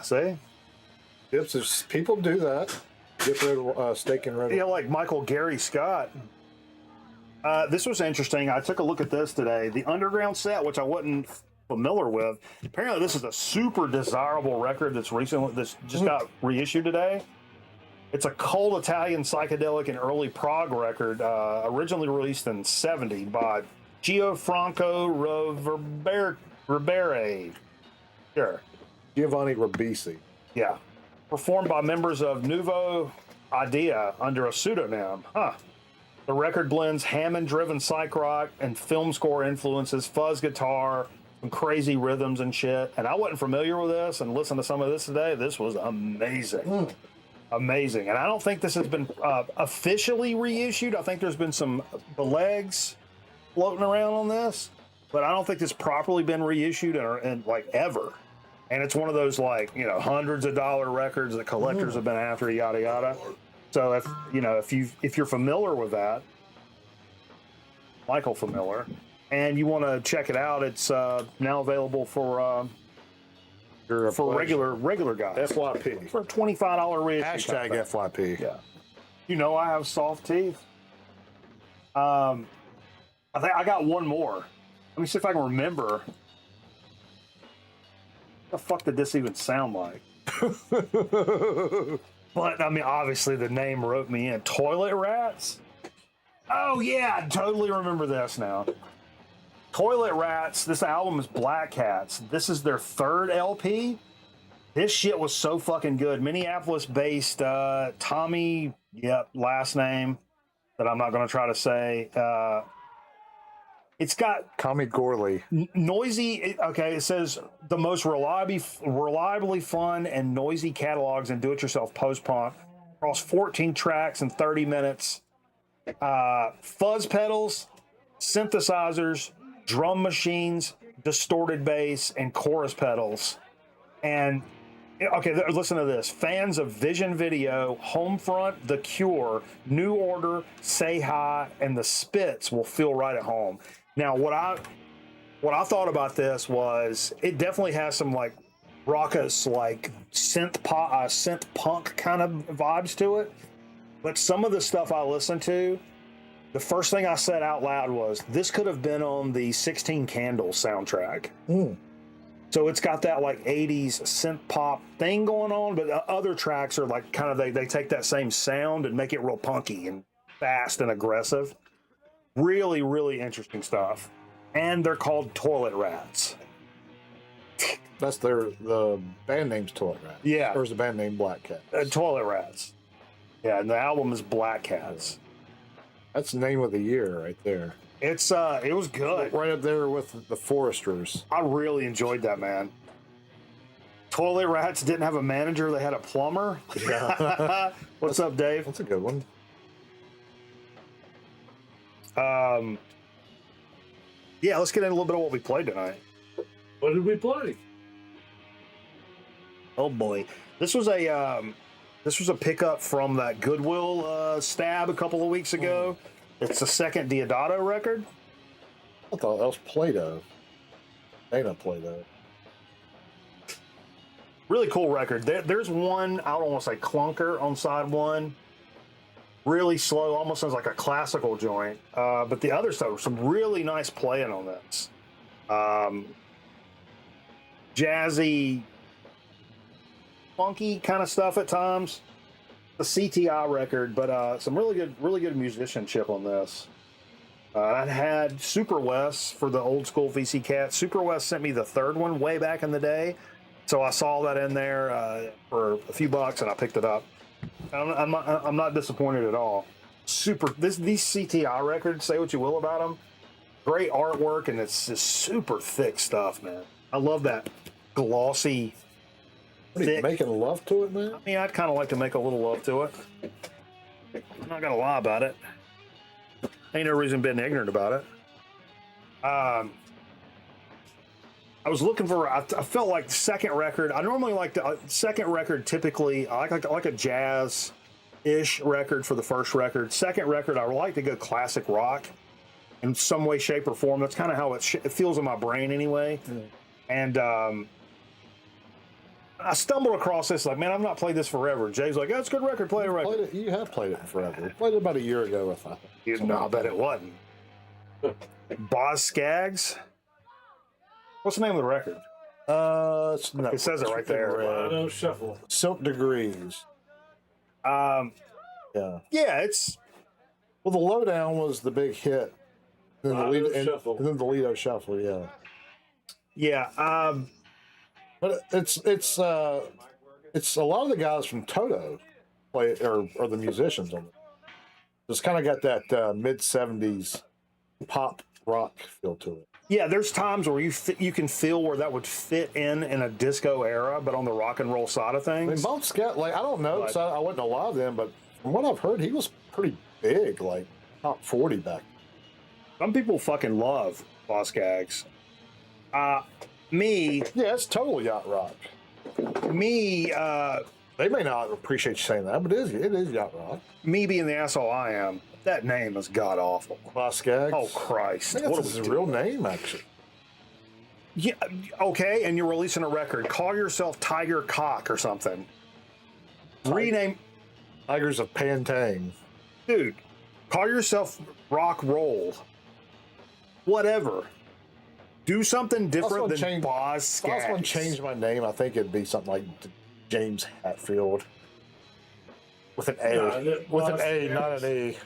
See? Dips, people do that. Dip red steak in red wine. Yeah, like Michael Gary Scott. This was interesting. I took a look at this today. The Underground set, which I wasn't familiar with. Apparently, this is a super desirable record that's just got reissued today. It's a cold Italian psychedelic and early prog record, originally released in '70 by Gianfranco Ribere. Sure. Giovanni Ribisi. Yeah. Performed by members of Nuevo Idea under a pseudonym. The record blends Hammond-driven psych rock and film score influences, fuzz guitar, some crazy rhythms and shit. And I wasn't familiar with this, and listened to some of this today. This was amazing. Amazing. And I don't think this has been officially reissued. I think there's been the legs floating around on this, but I don't think it's properly been reissued in like ever. And it's one of those like, hundreds of dollar records that collectors have been after, yada yada. So if you're familiar with that, Michael familiar, and you want to check it out, it's now available for regular guys. FYP. For a $25 reissue. Hashtag FYP. Yeah. I have soft teeth. I think I got one more. Let me see if I can remember. What the fuck did this even sound like? But, I mean, obviously the name wrote me in. Toilet Rats? Oh, yeah, I totally remember this now. Toilet Rats, this album is Black Cats. This is their third LP. This shit was so fucking good. Minneapolis-based Tommy, last name that I'm not going to try to say. It's got Tommy Gorley. Noisy. It says the most reliably fun and noisy catalogs in do-it-yourself post-punk across 14 tracks in 30 minutes. Fuzz pedals, synthesizers, drum machines, distorted bass, and chorus pedals. And listen to this. Fans of Vision Video, Homefront, The Cure, New Order, Say Hi, and The Spits will feel right at home. Now, what I thought about this was it definitely has some like raucous, like synth punk kind of vibes to it. But some of the stuff I listened to, the first thing I said out loud was, this could have been on the 16 Candles soundtrack. So it's got that like 80s synth pop thing going on, but the other tracks are like kind of, they take that same sound and make it real punky and fast and aggressive. Really, really interesting stuff. And they're called Toilet Rats. That's the band name's Toilet Rats. Yeah. Or is the band name Black Cats? Toilet Rats. Yeah, and the album is Black Cats. That's the name of the year right there. It was good. Right up there with the Foresters. I really enjoyed that, man. Toilet Rats didn't have a manager, they had a plumber. Yeah. What's up, Dave? That's a good one. Yeah, let's get into a little bit of what we played tonight. What did we play? Oh boy, this was a pickup from that Goodwill stab a couple of weeks ago. It's the second Diodato record. I thought that was Play-Doh. Dana Play-Doh. Really cool record. There's one, I don't want to say clunker on side one. Really slow, almost sounds like a classical joint. But the other stuff, some really nice playing on this. Jazzy, funky kind of stuff at times. The CTI record, but some really good musicianship on this. I had Super West for the old school VC Cat. Super West sent me the third one way back in the day, so I saw that in there for a few bucks, and I picked it up. I'm not disappointed at all. These CTI records, say what you will about them, great artwork, and it's just super thick stuff, man. I love that glossy. What are you making love to it, man? I mean, I'd kind of like to make a little love to it. I'm not gonna lie about it. Ain't no reason being ignorant about it. I was looking for. I felt like the second record. I normally like the second record. Typically, I like a jazz-ish record for the first record. Second record, I would like to go classic rock in some way, shape, or form. That's kind of how it feels in my brain, anyway. And I stumbled across this. Like, man, I've not played this forever. Jay's like, "That's a good record. Play a record." You have played it forever. Played it about a year ago, I thought. No, I bet it wasn't. Boz Skaggs. What's the name of the record? It says it right there. No Shuffle. Silk Degrees. Yeah, it's. Well, the Lowdown was the big hit. And then Shuffle. And then the Lido Shuffle, yeah. Yeah. But it's a lot of the guys from Toto play or the musicians on it. It's kind of got that mid-70s pop rock feel to it. Yeah, there's times where you can feel where that would fit in a disco era, but on the rock and roll side of I mean, things. Bob Scott, like, I don't know, because I wasn't alive then, but from what I've heard, he was pretty big, like top 40 back. Some people fucking love Boss Gags. Me, Yeah, it's total yacht rock. me, They may not appreciate you saying that, but it is yacht rock. me being the asshole I am, that name is god awful. Boss Gags. Oh Christ! I think What that's are his we real doing? name, actually. Yeah, okay, and you're releasing a record. Call yourself Tiger Cock or something. Rename, Tigers of Pantang. dude. Call yourself Rock Roll. Whatever. Do something different than Boss If I was going to Gags. change my name, I think it'd be something like James Hatfield. With an A. Yeah, with an Boss A, Gags. not an E.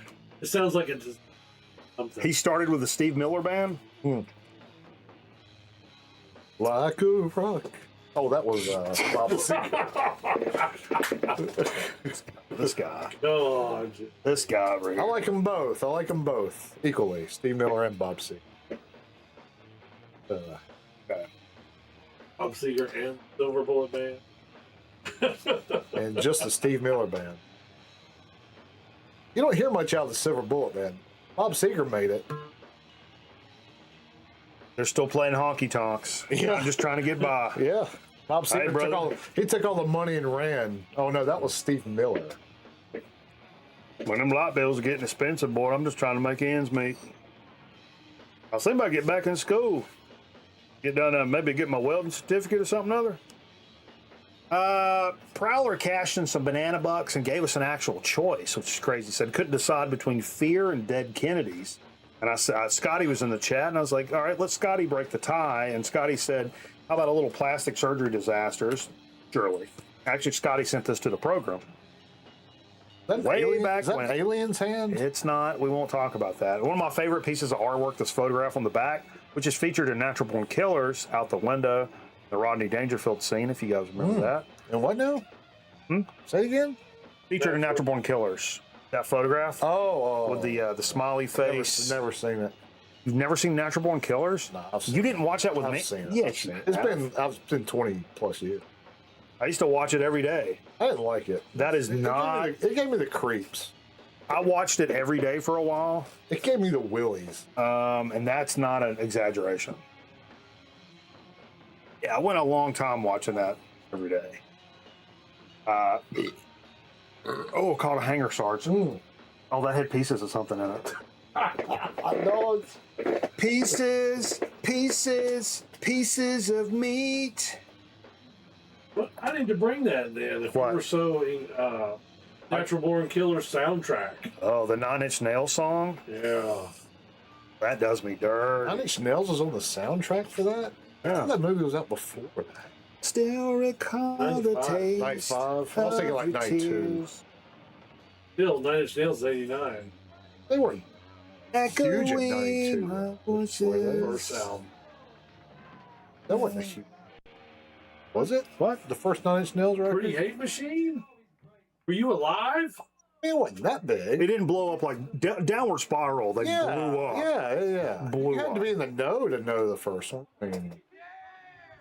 It sounds like it's something. He started with the Steve Miller Band. Like a rock. Oh, that was Bob Seger. This guy. God. This guy over here. I like them both. Equally. Steve Miller and Bob Seger. Bob Seger and Silver Bullet Band. And just the Steve Miller Band. You don't hear much out of the Silver Bullet Band. Bob Seger made it. They're still playing honky tonks. Yeah. I'm just trying to get by. Yeah. Bob Hey, Seger brother. took all the money and ran. Oh no, that was Steve Miller. When them light bills are getting expensive, boy, I'm just trying to make ends meet. I was thinking about getting back in school. Get down there, maybe get my welding certificate or something other. Prowler cashed in some banana bucks and gave us an actual choice, which is crazy. Said couldn't decide between Fear and Dead Kennedys. And I said, Scotty was in the chat, and I was like, all right, let Scotty break the tie. And Scotty said, how about a little plastic surgery disasters? Surely. Actually, Scotty sent this to the program. Way back is that when. Alien's hand? It's not. We won't talk about that. One of my favorite pieces of artwork, this photograph on the back, which is featured in Natural Born Killers, out the window, the Rodney Dangerfield scene, if you guys remember that. And what now? Say it again? Featured in Natural Born Killers. That photograph with the smiley face. Never seen it. You've never seen Natural Born Killers? No, I've seen You didn't watch that with I've me? seen it. Yeah, I've seen it. It's been 20 plus years. I used to watch it every day. I didn't like it. That is not. It gave me the creeps. I watched it every day for a while, It gave me the willies. and that's not an exaggeration. Yeah, I went a long time watching that every day. Called a hanger sergeant. Oh, that had pieces of something in it. I know it's. Pieces of meat. Well, I need to bring that then. If What? we were so Natural Born Killers soundtrack. Oh, the 9 Inch Nails song? Yeah. That does me dirt. Nine Inch Nails was on the soundtrack for that? I thought that movie was out before that. Still recall the 95. taste. 95. I was thinking like of your 92. tears. Still, 9 Inch Nails 89. They weren't huge at Echoing 92. my Were they? First album. That wasn't a huge. Was it? What? The first Nine Inch Nails record? Pretty Hate Machine? Were you alive? It wasn't that It big. didn't blow up like downward spiral. They Yeah, blew up. yeah. Blew You had up. to be in the know to know the first one. I mean,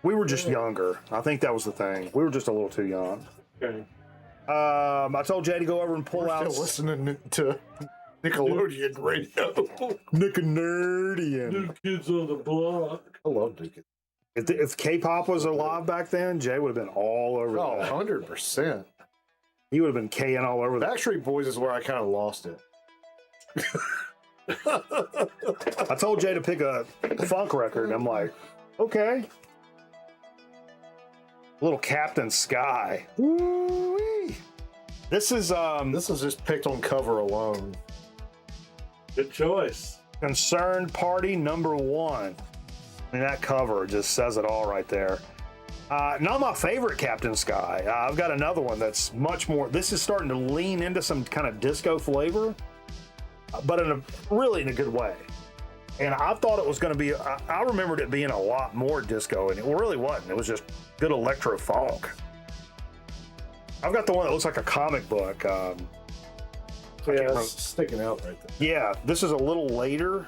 We were just younger. I think that was the thing. We were just a little too young. Okay. I told Jay to go over and pull we're out still listening to Nickelodeon radio. Nickelodeon. New Kids on the Block. I love Duke. If K-pop was alive back then, Jay would have been all over Oh, that. 100%. He would have been K-ing all over that. Backstreet Boys is where I kind of lost it. I told Jay to pick a funk record, and I'm like, okay. Little Captain Sky. Woo-wee. This is This is just picked on cover alone. Good choice. Concerned Party #1. I mean, that cover just says it all right there. Not my favorite Captain Sky. I've got another one that's much more. This is starting to lean into some kind of disco flavor, but in a good way. And I thought it was going to be. I remembered it being a lot more disco, and it really wasn't. It was just good electro funk. I've got the one that looks like a comic book. Yeah, it's sticking out right there. Yeah, this is a little later.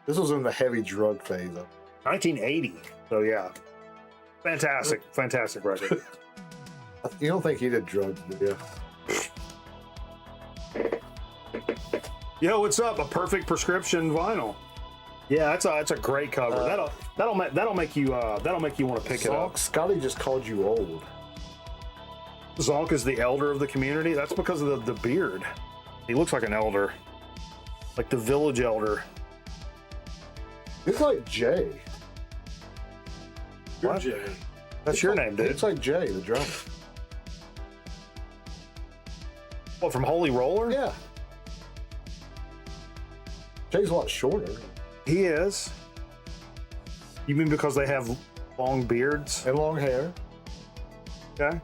This was in the heavy drug phase of 1980. So yeah, fantastic record. You don't think he did drugs, do you? Yo, what's up? A Perfect Prescription vinyl. Yeah, that's a great cover. That'll make you want to pick it up. Scotty just called you old. Zonk is the elder of the community. That's because of the beard. He looks like an elder, like the village elder. It's like Jay. You're What? Jay. That's your name, dude. It's like Jay, the drummer. What, from Holy Roller? Yeah. Jay's a lot shorter. He is. You mean because they have long beards? And long hair. Okay.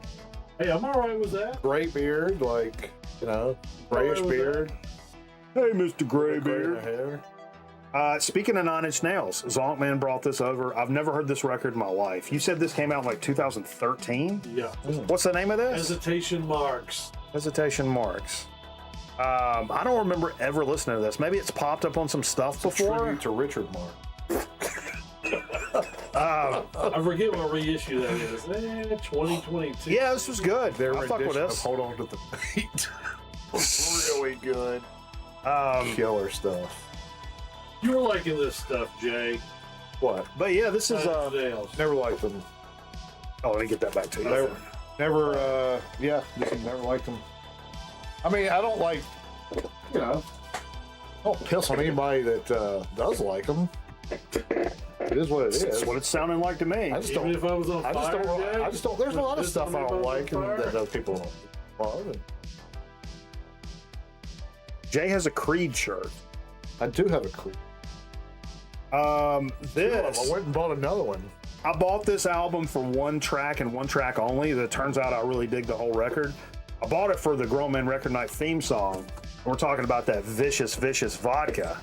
Hey, I'm all right with that. Gray beard, like, grayish with beard. Hey, Mr. Gray Graybeard. hair. Speaking of Nine Inch Nails, Zonkman brought this over. I've never heard this record in my life. You said this came out in like 2013? Yeah. What's the name of this? Hesitation marks. Hesitation Marks. I don't remember ever listening to this. Maybe it's popped up on some stuff before. Tribute to Richard Mark. I forget what reissue that is. 2022. Yeah, this was good. Their I fuck with rendition of this. Hold On to the Beat. Really good. Killer stuff. You were liking this stuff, Jay. What? But yeah, this is Nails. Never liked them. oh, let me get that back to you. Just never liked them. I mean, I don't like, I don't piss on anybody that does like them. It is what it is. That's what it's sounding like to me. I just Even don't. if I was on I just fire, don't. Jay? I just don't. There's a lot of Just stuff I if don't was like on and fire? that other people love. And Jay has a Creed shirt. I do have a clue. This I went and bought another one. I bought this album for one track and one track only. That turns out I really dig the whole record. I bought it for the Grown Man Record Night theme song. And we're talking about that vicious vodka.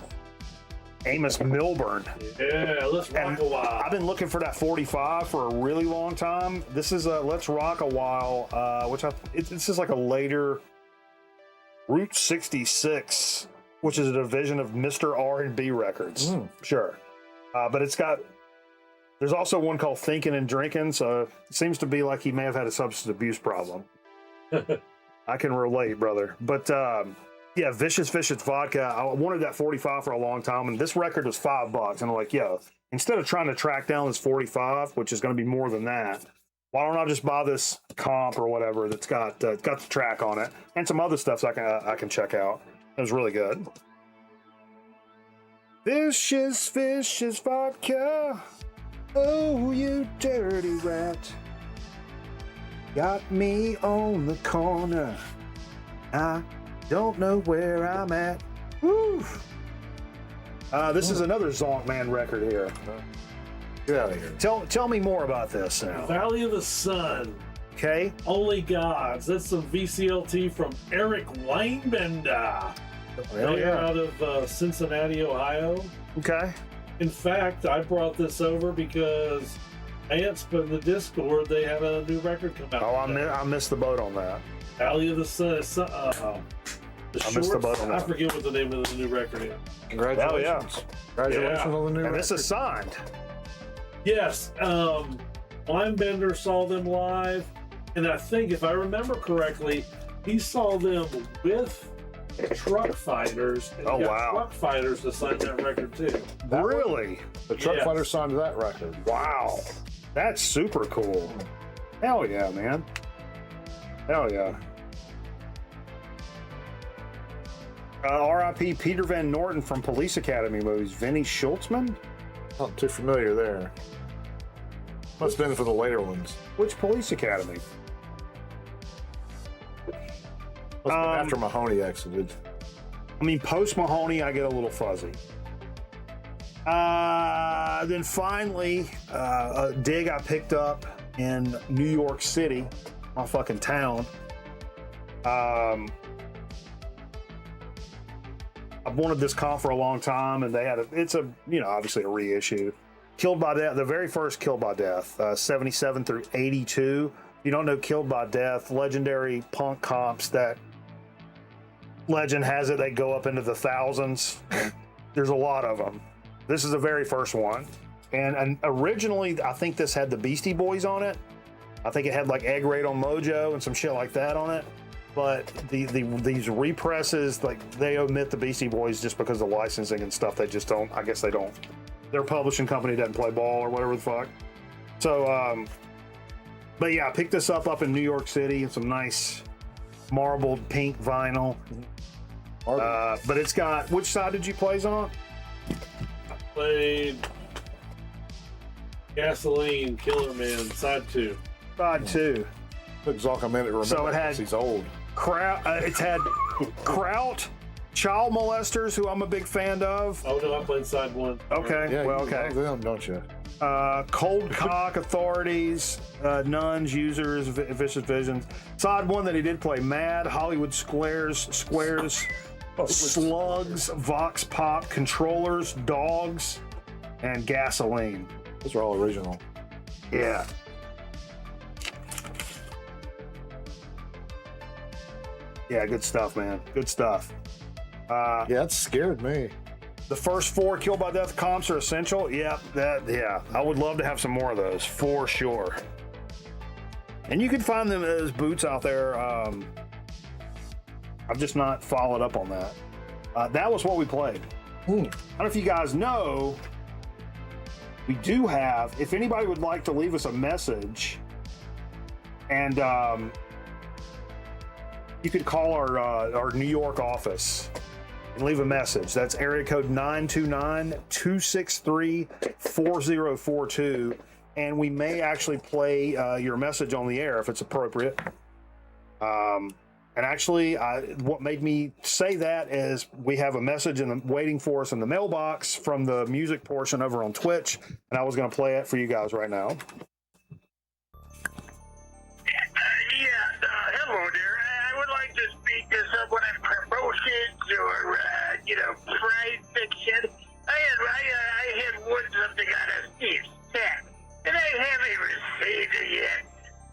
Amos Milburn. Yeah, let's rock And a while. I've been looking for that 45 for a really long time. This is a Let's Rock a While, this is like a later Route 66, which is a division of Mr. R&B Records. Sure. But there's also one called Thinking and Drinking, so it seems to be like he may have had a substance abuse problem. I can relate, brother. But yeah, Vicious Vodka. I wanted that 45 for a long time, and this record was $5. And I'm like, yo, instead of trying to track down this 45, which is going to be more than that, why don't I just buy this comp or whatever that's got the track on it and some other stuff so I can check out. It was really good. Vicious Vodka. Oh, you dirty rat. Got me on the corner. I don't know where I'm at. Woo. This is another Zonkman record here. Get out of here. Tell me more about this now. Valley of the Sun. Okay. Only Gods. That's some VCLT from Eric Weinbender. They're out of Cincinnati, Ohio. Okay. In fact, I brought this over because Ansp in the Discord, they have a new record come out. Oh, today. I missed the boat on that. Valley of the Sun. I missed the boat on I that. forget what the name of the new record is. Congratulations. Hell yeah. Congratulations Yeah. on the new And this record. is signed. Yes, Weinbender saw them live, and I think, if I remember correctly, he saw them with Truck Fighters. And Oh, got wow. Truck Fighters to sign that record too. Really? The Truck Yes. Fighter signed that record. Wow. That's super cool. Hell yeah, man. Hell yeah. R.I.P. Peter Van Norton from Police Academy movies. Vinnie Schultzman? Not too familiar there. Must have been for the later ones. Which Police Academy? Must have been after Mahoney exited. I mean, post Mahoney, I get a little fuzzy. Then finally, a dig I picked up in New York City, my fucking town. I've wanted this comp for a long time, and they had it's obviously a reissue. Killed by Death, the very first Killed by Death, 77 through 82. If you don't know Killed by Death, legendary punk comps that legend has it they go up into the thousands. There's a lot of them. This is the very first one. And originally, I think this had the Beastie Boys on it. I think it had like Egg Raid on Mojo and some shit like that on it. But these represses, like, they omit the Beastie Boys just because of licensing and stuff. They just don't, I guess they don't. Their publishing company doesn't play ball or whatever the fuck. So, but yeah, I picked this up in New York City in some nice marbled pink vinyl. But it's got, which side did you play on? Played Gasoline, Killer Man, side 2. Side 2. Took Zoc a minute to remember. So it had, he's old. It's had Kraut, Child Molesters, who I'm a big fan of. Oh no, I played side 1. Okay, Yeah, well, you okay. love them, don't you? Cold Cock, Authorities, Nuns, Users, Vicious Visions. Side 1 that he did play: Mad, Hollywood Squares, Slugs, Vox Pop, Controllers, Dogs, and Gasoline. Those are all original. Yeah. Yeah, good stuff, man. Good stuff. Yeah, that scared me. The first 4 Kill by Death comps are essential. Yeah, I would love to have some more of those for sure. And you can find them as boots out there. I've just not followed up on that. That was what we played. I don't know if you guys know, we do have, if anybody would like to leave us a message, and you could call our New York office and leave a message. That's area code 929-263-4042. And we may actually play your message on the air if it's appropriate. And actually, what made me say that is we have a message waiting for us in the mailbox from the music portion over on Twitch. And I was going to play it for you guys right now. Hello there. I would like to speak to someone in promotions or, prize fiction. I had won something out of Steve's set, and I haven't received it yet.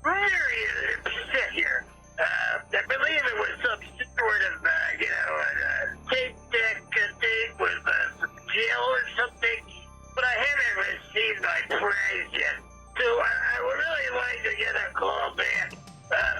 Very upset here. I believe it was some sort of, tape deck thing with some gel or something, but I haven't received my prize yet. So I would really like to get a call back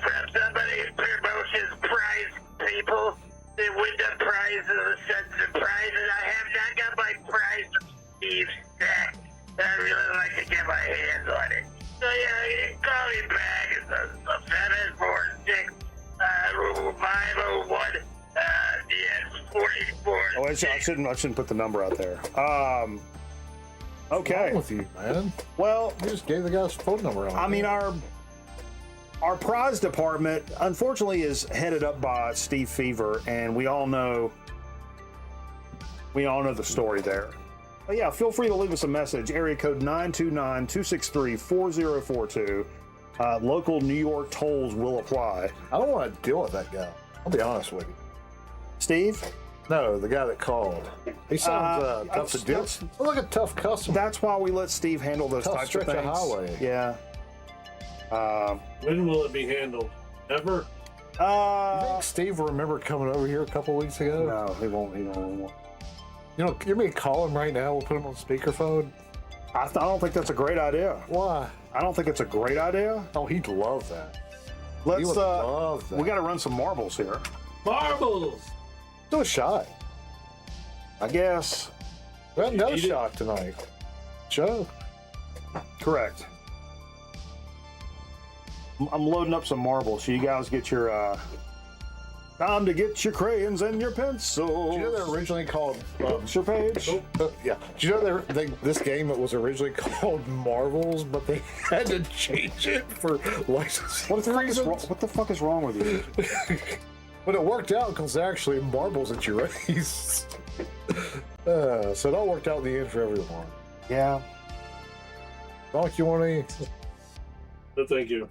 from somebody in promotions prize people. They win the prizes, send the prizes. I have not got my prize from Steve's stack. I really like to get my hands on it. So yeah, you can call me back. It's a 746 501 44. Oh, I shouldn't put the number out there. Okay. What's wrong with you, man? Well, you just gave the guy's phone number out. I mean, our prize department, unfortunately, is headed up by Steve Fever, and we all know the story there. But yeah, feel free to leave us a message. Area code 929-263-4042. Local New York tolls will apply. I don't want to deal with that guy. I'll be honest with you. Steve? No, the guy that called. He sounds tough to deal with. Look at tough customer. That's why we let Steve handle those Tough types stretch of of things. highway. Yeah. When will it be handled? Never? You think Steve will remember coming over here a couple weeks ago? No, he won't. He won't. You know, you mean call him right now? We'll put him on speakerphone. I don't think that's a great idea. Why? I don't think it's a great idea. Oh, he'd love that. Let's. He would love that. We got to run some marbles here. Marbles! Do a shot. I guess. We had another shot tonight. Joe. Correct. I'm loading up some marbles, so you guys get your time to get your crayons and your pencils. Do you know they're originally called your page? Yeah. Do you know this game was originally called Marvels, but they had to change it for licensing reasons? What the fuck is wrong with you? But it worked out because they're actually marbles at your race. So it all worked out in the end for everyone. Yeah. Doc, you want any? No, thank you.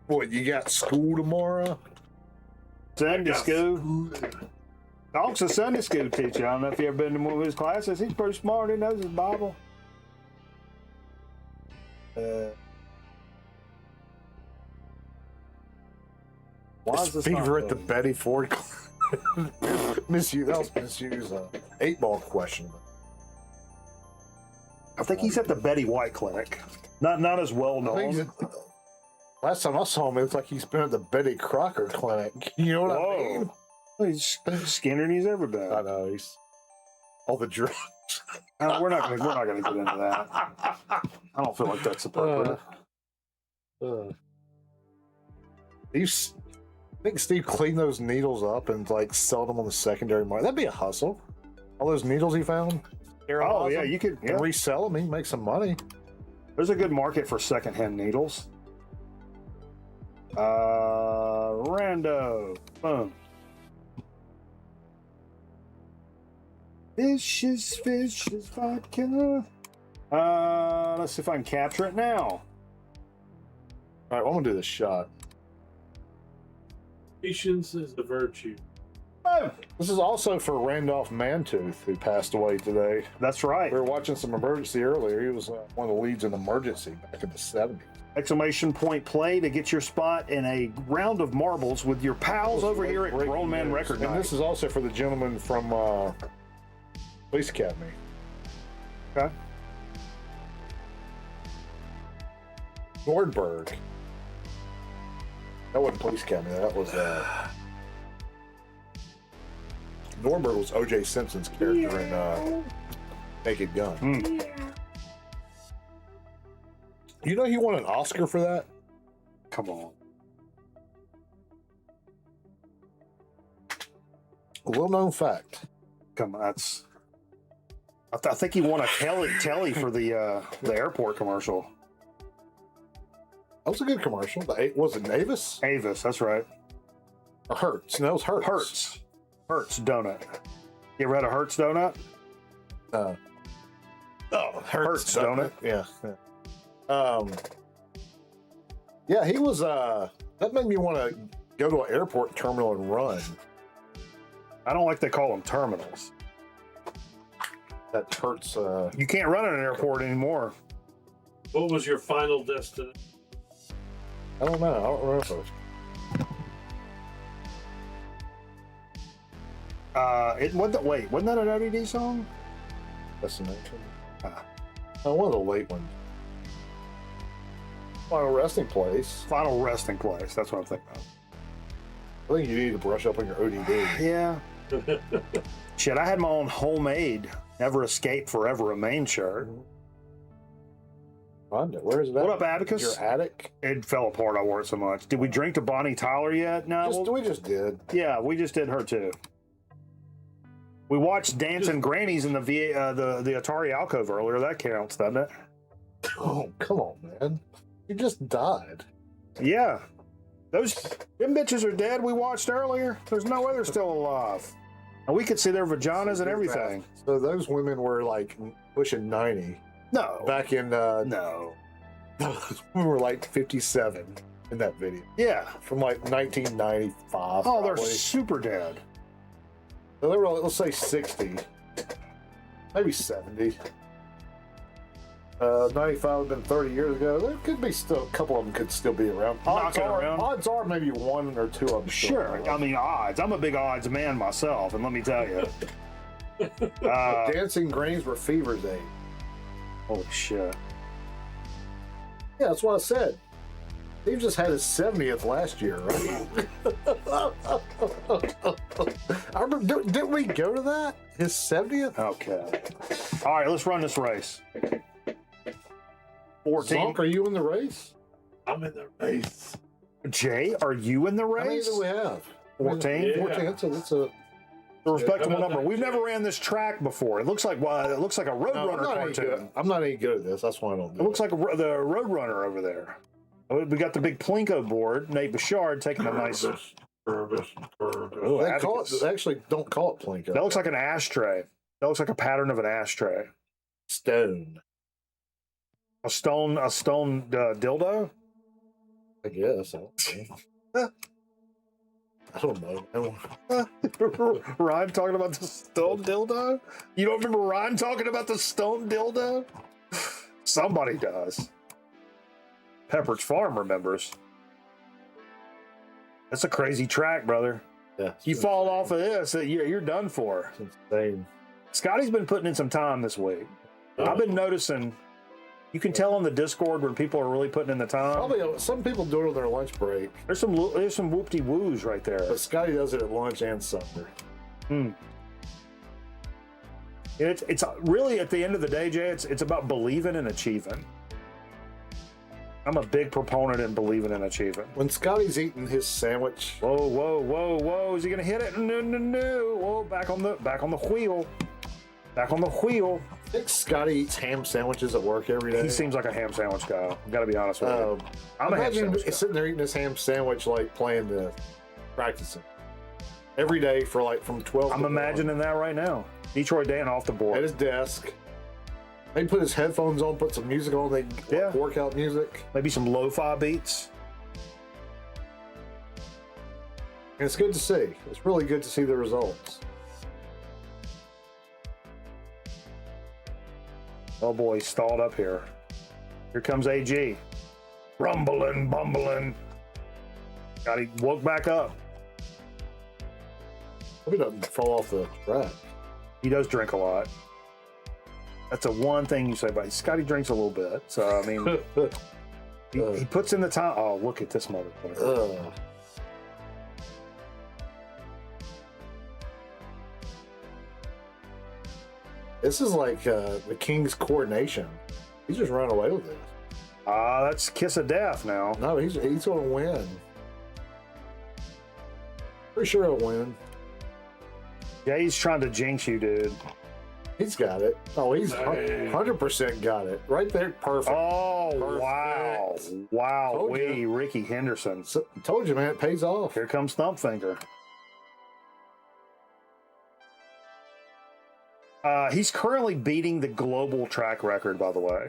What, you got school tomorrow? Sunday school. Doc's a Sunday school teacher. I don't know if you ever been to one of his classes. He's pretty smart. He knows his Bible. Why is this Fever at the Betty Ford? Misuse. That was misuse. 8-ball question. I think he's at the Betty White Clinic. Not as well known. Last time I saw him, it was like he's been at the Betty Crocker Clinic. You know what I mean? He's skinnier than he's ever been. I know. He's all the drugs. We're not gonna get into that. I don't feel like that's appropriate. I think Steve cleaned those needles up and like sell them on the secondary market. That'd be a hustle. All those needles he found. Oh yeah, you could resell them. He can make some money. There's a good market for secondhand needles. Rando, boom. Fishes, vodka. Let's see if I can capture it now. All right, well, I'm gonna do this shot. Patience is a virtue. Oh, this is also for Randolph Mantooth, who passed away today. That's right. We were watching some Emergency earlier. He was one of the leads in Emergency back in the 70s. Exclamation point play to get your spot in a round of marbles with your pals over here at Grown Man Record Night. And this is also for the gentleman from Police Academy. Okay. Nordberg. That wasn't Police Academy. That was Nordberg was O.J. Simpson's character in Naked Gun. You know he won an Oscar for that? Come on. A little known fact. Come on, that's. I think he won a telly for the airport commercial. That was a good commercial. Was it Avis? Avis, that's right. Or Hertz? No, it was Hertz. Hertz donut. You ever had a Hertz donut? Hertz donut. Yeah. Yeah, he was. That made me want to go to an airport terminal and run. I don't like they call them terminals. That hurts. You can't run in an airport anymore. What was your final destination? I don't know. I don't remember. Wasn't that an ODD song? Destination. One of the late ones. Final resting place. Final resting place. That's what I'm thinking of. I think you need to brush up on your ODD. Yeah. Shit, I had my own homemade Never Escape Forever Remain shirt. Where is that? What up, Abacus? Your attic? It fell apart. I wore it so much. Did we drink to Bonnie Tyler yet? No. We just did. Yeah, we just did her too. We watched Dancing Grannies in the Atari alcove earlier. That counts, doesn't it? Oh, come on, man. You just died. Yeah. Them bitches are dead we watched earlier. There's no way they're still alive. And we could see their vaginas and everything. So those women were like pushing 90. No. Back in no. We were like 57 in that video. Yeah. From like 1995. Oh, probably. they're super dead. So they were, let's say 60. Maybe 70. 95 would have been 30 years ago. There could be still a couple of them could still be around. Odds are maybe one or two of them. Sure. I mean, odds. I'm a big odds man myself, and let me tell you. Dancing Grannies were fever's age. Holy shit. Yeah, that's what I said. He just had his 70th last year, right? I remember, didn't we go to that? His 70th? Okay. All right, let's run this race. 14. Zonk, are you in the race? I'm in the race. Jay, are you in the race? How many do we have? 14? Yeah. 14, that's a The respectable number. We've never ran this track before. It looks like a Roadrunner cartoon. I'm not any good at this. That's why I don't do it. It looks like the Roadrunner over there. We got the big Plinko board. Nate Bouchard taking a nice. They actually don't call it Plinko. That looks like an ashtray. That looks like a pattern of an ashtray. Stone. A stone dildo? I guess. I don't know. Ryan talking about the stone dildo? You don't remember Ryan talking about the stone dildo? Somebody does. Pepperidge Farm remembers. That's a crazy track, brother. Yeah, You fall off of this, you're done for. It's insane. Scotty's been putting in some time this week. I've been noticing. You can tell on the Discord when people are really putting in the time. Probably some people do it on their lunch break. There's some whoop-de-woos right there. But Scotty does it at lunch and supper. It's really, at the end of the day, Jay, it's about believing and achieving. I'm a big proponent in believing and achieving. When Scotty's eating his sandwich, Whoa! Is he gonna hit it? No! Whoa! Back on the wheel. Back on the wheel. I think Scotty eats ham sandwiches at work every day. He seems like a ham sandwich guy. I've got to be honest with you. I'm a ham imagine sandwich guy. sitting there eating his ham sandwich, like playing the practicing every day for like from 12. I'm imagining that right now. Detroit Dan off the at board. his desk. They put his headphones on, put some music on. They workout music. Maybe some lo-fi beats. And it's good to see. It's really good to see the results. Oh boy, he's stalled up here. Here comes AG. Rumbling, bumbling. Got he woke back up. Hope he doesn't fall off the track. He does drink a lot. That's the one thing you say about him. Scotty drinks a little bit. So, I mean, he puts in the time. Oh, look at this motherfucker. This is like the King's coronation. He's just running away with this. That's kiss of death now. No, he's going to win. Pretty sure he'll win. Yeah, he's trying to jinx you, dude. He's got it. Oh, he's 100% got it. Right there, perfect. Oh, Perfect. wow. Wow, Told you. Ricky Henderson. So, told you, man, it pays off. Here comes Thumpfinger. He's currently beating the global track record, by the way.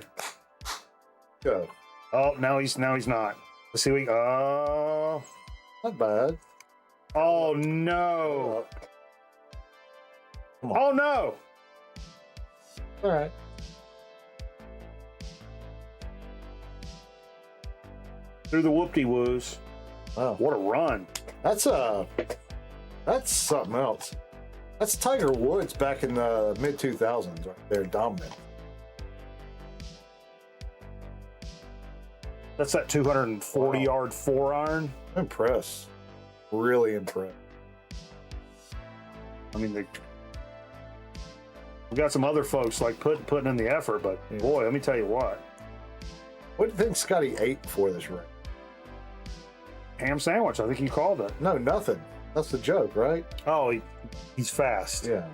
Go. Oh, now he's not. Let's see. Oh, Not bad. oh no! Come on. Oh no! All right. Through the whoop-de-woos. Wow. What a run! That's something else. That's Tiger Woods back in the mid-2000s right there, dominant. That's that 240-yard 4-iron. I'm impressed. Really impressed. I mean, we got some other folks like putting in the effort, but boy, let me tell you what. What do you think Scotty ate before this race? Ham sandwich. I think he called it. No, nothing. That's the joke, right? Oh, he's fast. Yeah.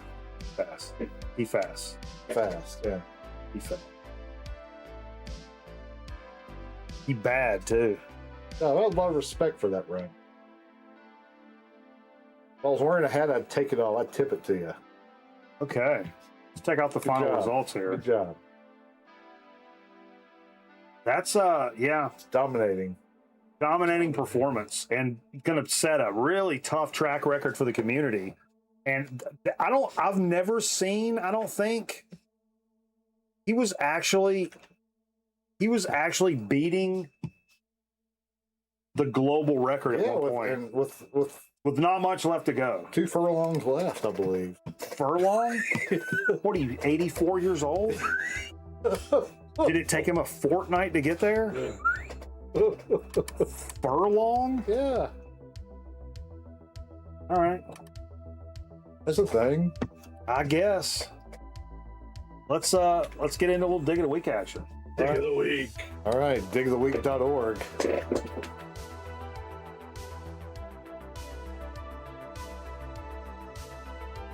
Fast. He fast. Fast, yeah. He fast. He bad too. No, I have a lot of respect for that run. If I was wearing a hat, I'd take it all. I'd tip it to you. Okay. Let's check out the Good final job. results here. Good job. That's yeah, Dominating. dominating performance and going to set a really tough track record for the community. And I've never seen, I don't think he was actually beating the global record at one point. And with With not much left to go. 2 furlongs left, I believe. Furlong? What are you, 84 years old? Did it take him a fortnight to get there? Furlong? Yeah. All right. That's a thing. I guess. Let's get into a little dig of the week action. Dig of the week. All right, digoftheweek.org.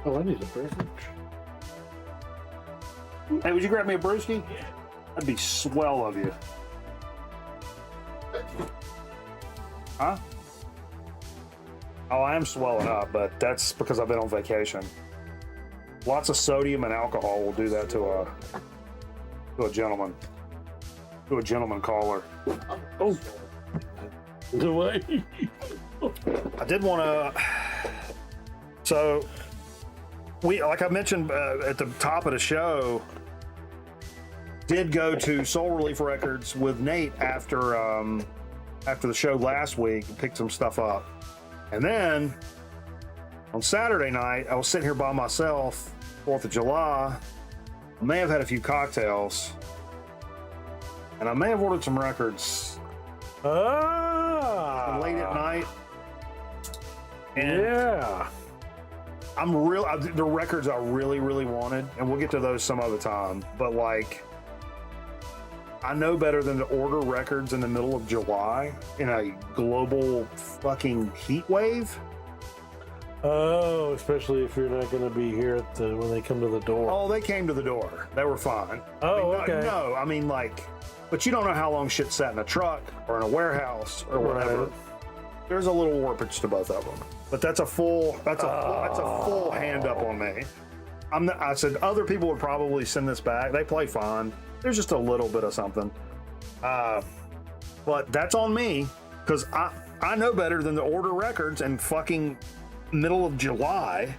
Oh, I need a beverage. Hey, would you grab me a brewski? That'd be swell of you. Huh? Oh, I am swelling up, but that's because I've been on vacation. Lots of sodium and alcohol will do that to a gentleman. To a gentleman caller. Oh. The way. I did want to. So, like I mentioned at the top of the show, did go to Soul Relief Records with Nate after the show last week and picked some stuff up. And then On Saturday night, I was sitting here by myself, 4th of July. I may have had a few cocktails, and I may have ordered some records late at night. And Yeah. the records I really, really wanted, and we'll get to those some other time, but like, I know better than to order records in the middle of July in a global fucking heat wave. Oh, especially if you're not going to be here when they come to the door. Oh, they came to the door. They were fine. Oh, okay. No, I mean, like, but you don't know how long shit sat in a truck or in a warehouse or whatever. Right. There's a little warpage to both of them, but that's a full hand up on me. I said other people would probably send this back. They play fine. There's just a little bit of something, but that's on me because I know better than to order records in fucking middle of July.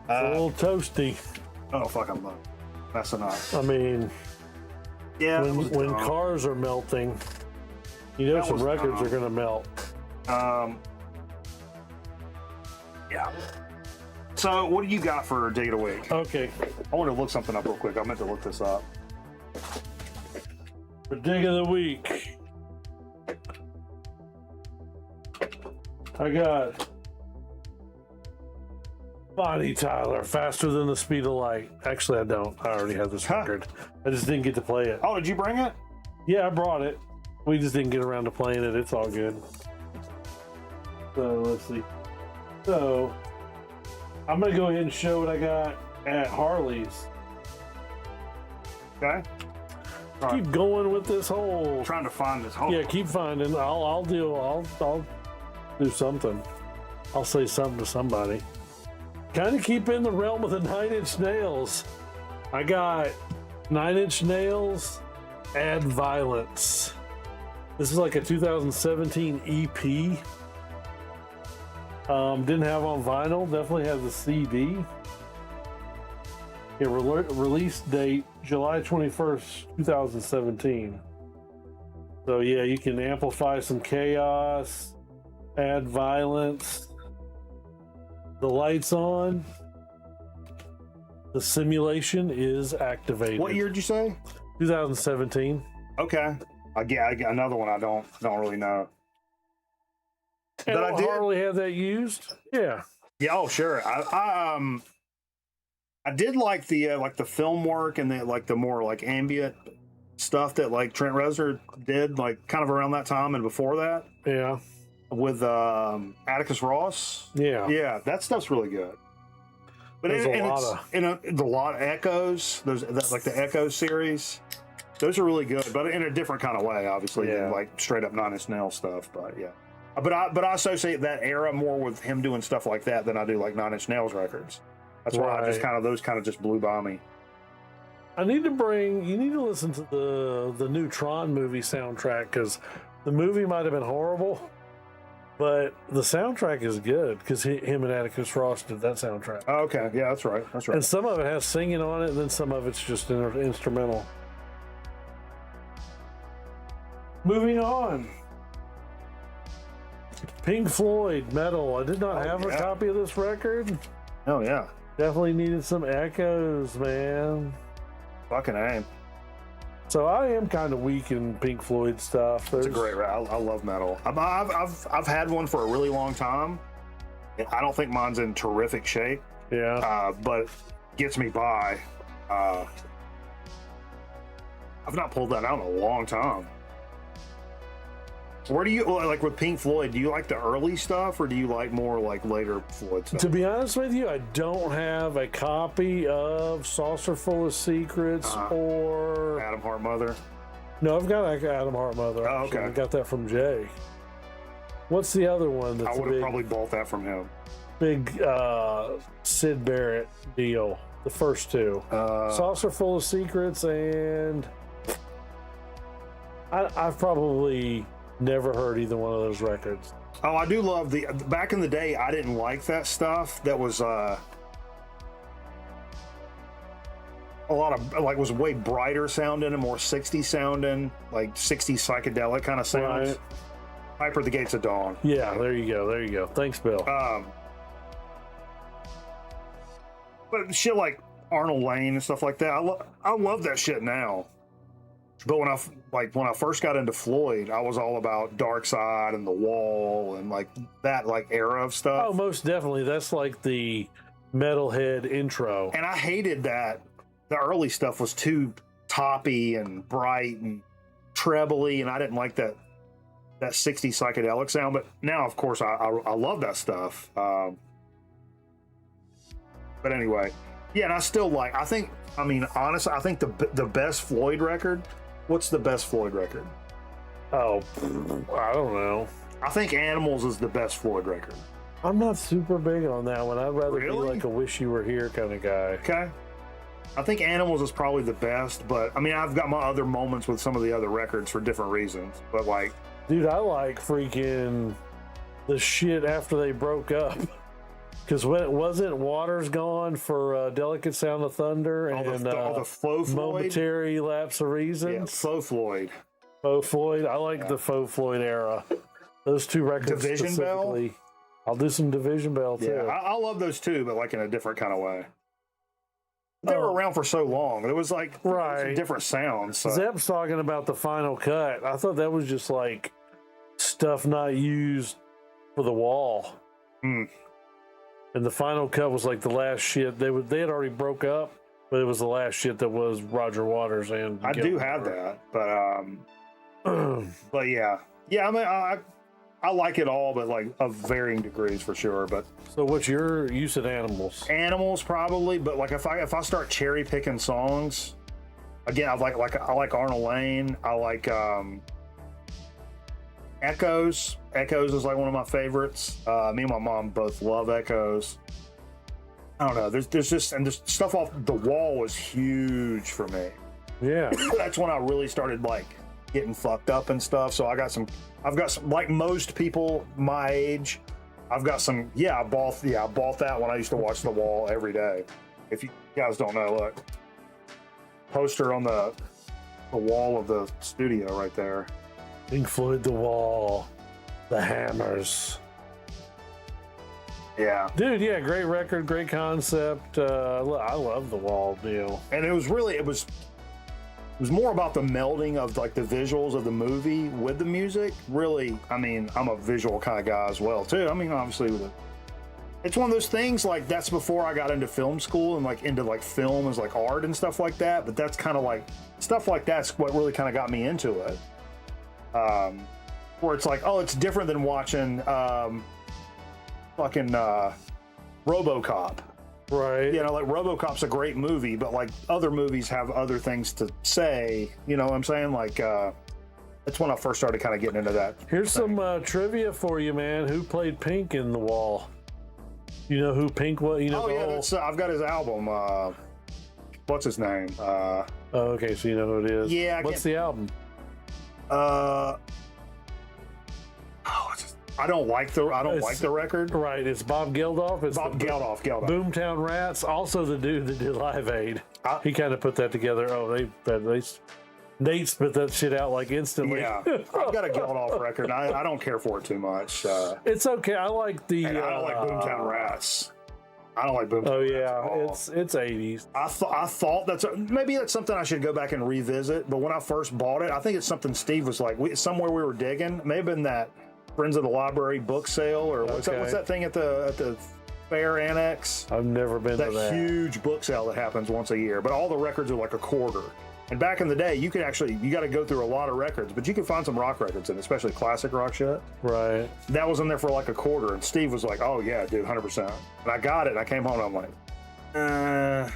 It's a little toasty. Oh fuck, I'm messing up. I mean, Yeah, when cars are melting, you know some records are going to melt. Yeah. So, what do you got for Dig of the Week? Okay. I want to look something up real quick. I meant to look this up. For Dig of the Week, I got Bonnie Tyler, Faster Than the Speed of Light. Actually, I don't. I already have this record. I just didn't get to play it. Oh, did you bring it? Yeah, I brought it. We just didn't get around to playing it. It's all good. So, let's see. So, I'm going to go ahead and show what I got at Harley's. Okay. Keep going with this whole. Trying to find this whole. Yeah, keep finding. I'll do something. I'll say something to somebody. Kind of keep in the realm of the 9 Inch Nails. I got 9 Inch Nails, Add Violence. This is like a 2017 EP. Didn't have on vinyl. Definitely has a CD. Yeah, release date July 21st, 2017. So yeah, you can amplify some chaos, add violence. The light's on. The simulation is activated. What year did you say? 2017. Okay. I get another one. I don't really know. And But I did. Harley have that used. Yeah. Yeah. Oh, sure. I did like the film work and the more like ambient stuff that like Trent Reznor did like kind of around that time and before that. Yeah. With Atticus Ross. Yeah. That stuff's really good. But There's a lot of Echoes. Like the Echo series. Those are really good, but in a different kind of way, obviously, than like straight up 9 Inch Nails stuff. But yeah, but I associate that era more with him doing stuff like that than I do like 9 Inch Nails records. That's why I just those just blew by me. You need to listen to the new Tron movie soundtrack because the movie might have been horrible, but the soundtrack is good because him and Atticus Ross did that soundtrack. Oh, okay, yeah, that's right. And some of it has singing on it, and then some of it's just instrumental. Moving on. Pink Floyd, Metal. I did not have a copy of this record. Oh, yeah. Definitely needed some Echoes, man. Fucking A. So I am kind of weak in Pink Floyd stuff. It's a great record. I love Metal. I've had one for a really long time. I don't think mine's in terrific shape. Yeah. But gets me by. I've not pulled that out in a long time. Where do you like with Pink Floyd? Do you like the early stuff, or do you like more like later Floyd stuff? To be honest with you, I don't have a copy of Saucer Full of Secrets or Adam Hart Mother. No, I've got Adam Hart Mother. Oh, okay. I got that from Jay. What's the other one? That's I would have probably bought that from him. Big Sid Barrett deal. The first two, Saucer Full of Secrets, and I've probably never heard either one of those records. Oh, I do love back in the day, I didn't like that stuff. That was a lot of was way brighter sounding and more 60s sounding, like 60s psychedelic kind of sounds. Right. Hyper the Gates of Dawn. Yeah, there you go. Thanks, Bill. but shit like Arnold Lane and stuff like that, I love that shit now. But when I first got into Floyd, I was all about Dark Side and The Wall and like that like era of stuff. Oh, most definitely. That's like the metalhead intro. And I hated that the early stuff was too toppy and bright and trebly, and I didn't like that 60s psychedelic sound. But now, of course, I love that stuff. But anyway, yeah, and I still like. Honestly, I think the best Floyd record. What's the best Floyd record? Oh, I don't know. I think Animals is the best Floyd record. I'm not super big on that one. I'd rather be Really? like a Wish You Were Here kind of guy. Okay. I think Animals is probably the best, but I mean, I've got my other moments with some of the other records for different reasons. But like, Dude, I like freaking the shit after they broke up. Because when it wasn't Waters gone for Delicate Sound of Thunder and the Faux Floyd, Momentary Lapse of Reason. yeah, Faux Floyd. Faux Floyd. I like the Faux Floyd era. Those two records Division Bell? specifically. I'll do some Division Bell too. Yeah, I love those too, but like in a different kind of way. They were around for so long. It was like Right. different sounds. So. Zep's talking about the final cut. I thought that was just like stuff not used for the Wall. Hmm. And the final cut was like the last shit. They had already broke up, but it was the last shit that was Roger Waters and I do have that, but yeah. I mean, I like it all, but like of varying degrees for sure. But So what's your use of Animals? Animals probably, but like if I start cherry picking songs, again, I like Arnold Lane. I like Echoes. Echoes is like one of my favorites. Me and my mom both love Echoes. I don't know. There's just and this stuff off The Wall was huge for me. Yeah. That's when I really started like getting fucked up and stuff. So I've got some like most people my age. I've got some. I bought that when I used to watch The Wall every day. If you guys don't know, look, poster on the wall of the studio right there. Pink Floyd, The Wall, The Hammers. Yeah, Dude, yeah, great record, great concept. I love The Wall deal. and it was more about the melding of like the visuals of the movie with the music. Really, I mean, I'm a visual kind of guy as well too. I mean, obviously it's one of those things like that's before I got into film school and like into like film as like art and stuff like that. But that's kind of like stuff like that's what really kind of got me into it. Where it's like, oh, it's different than watching fucking RoboCop. Right. You know, like RoboCop's a great movie, but like other movies have other things to say. You know what I'm saying? Like, that's when I first started kind of getting into that. Here's some trivia for you, man. Who played Pink in The Wall? You know who Pink was? You know Oh the yeah, whole... that's, I've got his album. What's his name? Oh, okay, so you know who it is. Yeah, What's the album? I don't like the record. Right, it's Bob Geldof. It's Bob Geldof. Boomtown Rats. Also the dude that did Live Aid. He kind of put that together. Oh, Nate spit that shit out like instantly. Yeah, I've got a Geldof record. I don't care for it too much. It's okay. I like the. And I don't like Boomtown Rats. I don't like Boomtown. Oh yeah, Rats it's 80s. I thought maybe that's something I should go back and revisit. But when I first bought it, I think it's something Steve was like somewhere we were digging. May have been that Friends of the Library book sale or what's that thing at the Fair Annex? I've never been to that. Huge book sale that happens once a year, but all the records are like a quarter. And back in the day, you got to go through a lot of records, but you can find some rock records in, especially classic rock shit. Right. That was in there for like a quarter, and Steve was like, "Oh yeah, dude, 100%." And I got it. And I came home, and I'm like,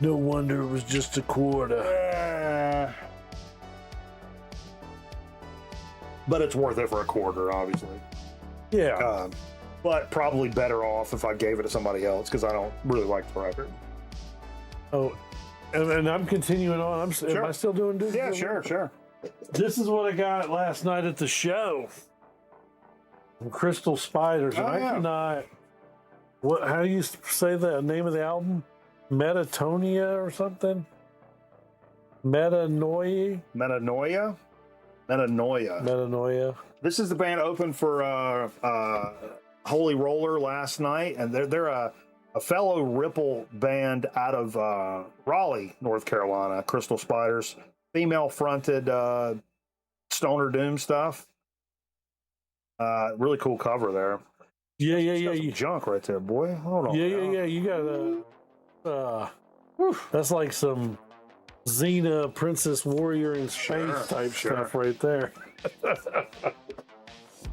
no wonder it was just a quarter. But it's worth it for a quarter, obviously. Yeah. But probably better off if I gave it to somebody else because I don't really like the record. Oh, and I'm continuing on. Am I still doing this? Yeah, sure. This is what I got last night at the show. From Crystal Spiders. And I cannot. How do you say the name of the album? Metatonia or something? Metanoia. This is the band open for Holy Roller last night, and they're a fellow Ripple band out of Raleigh, North Carolina, Crystal Spiders, female-fronted stoner doom stuff. Really cool cover there. Yeah. Some junk right there, boy. Hold on. Yeah. You got that's like some Xena, Princess Warrior in space type stuff right there.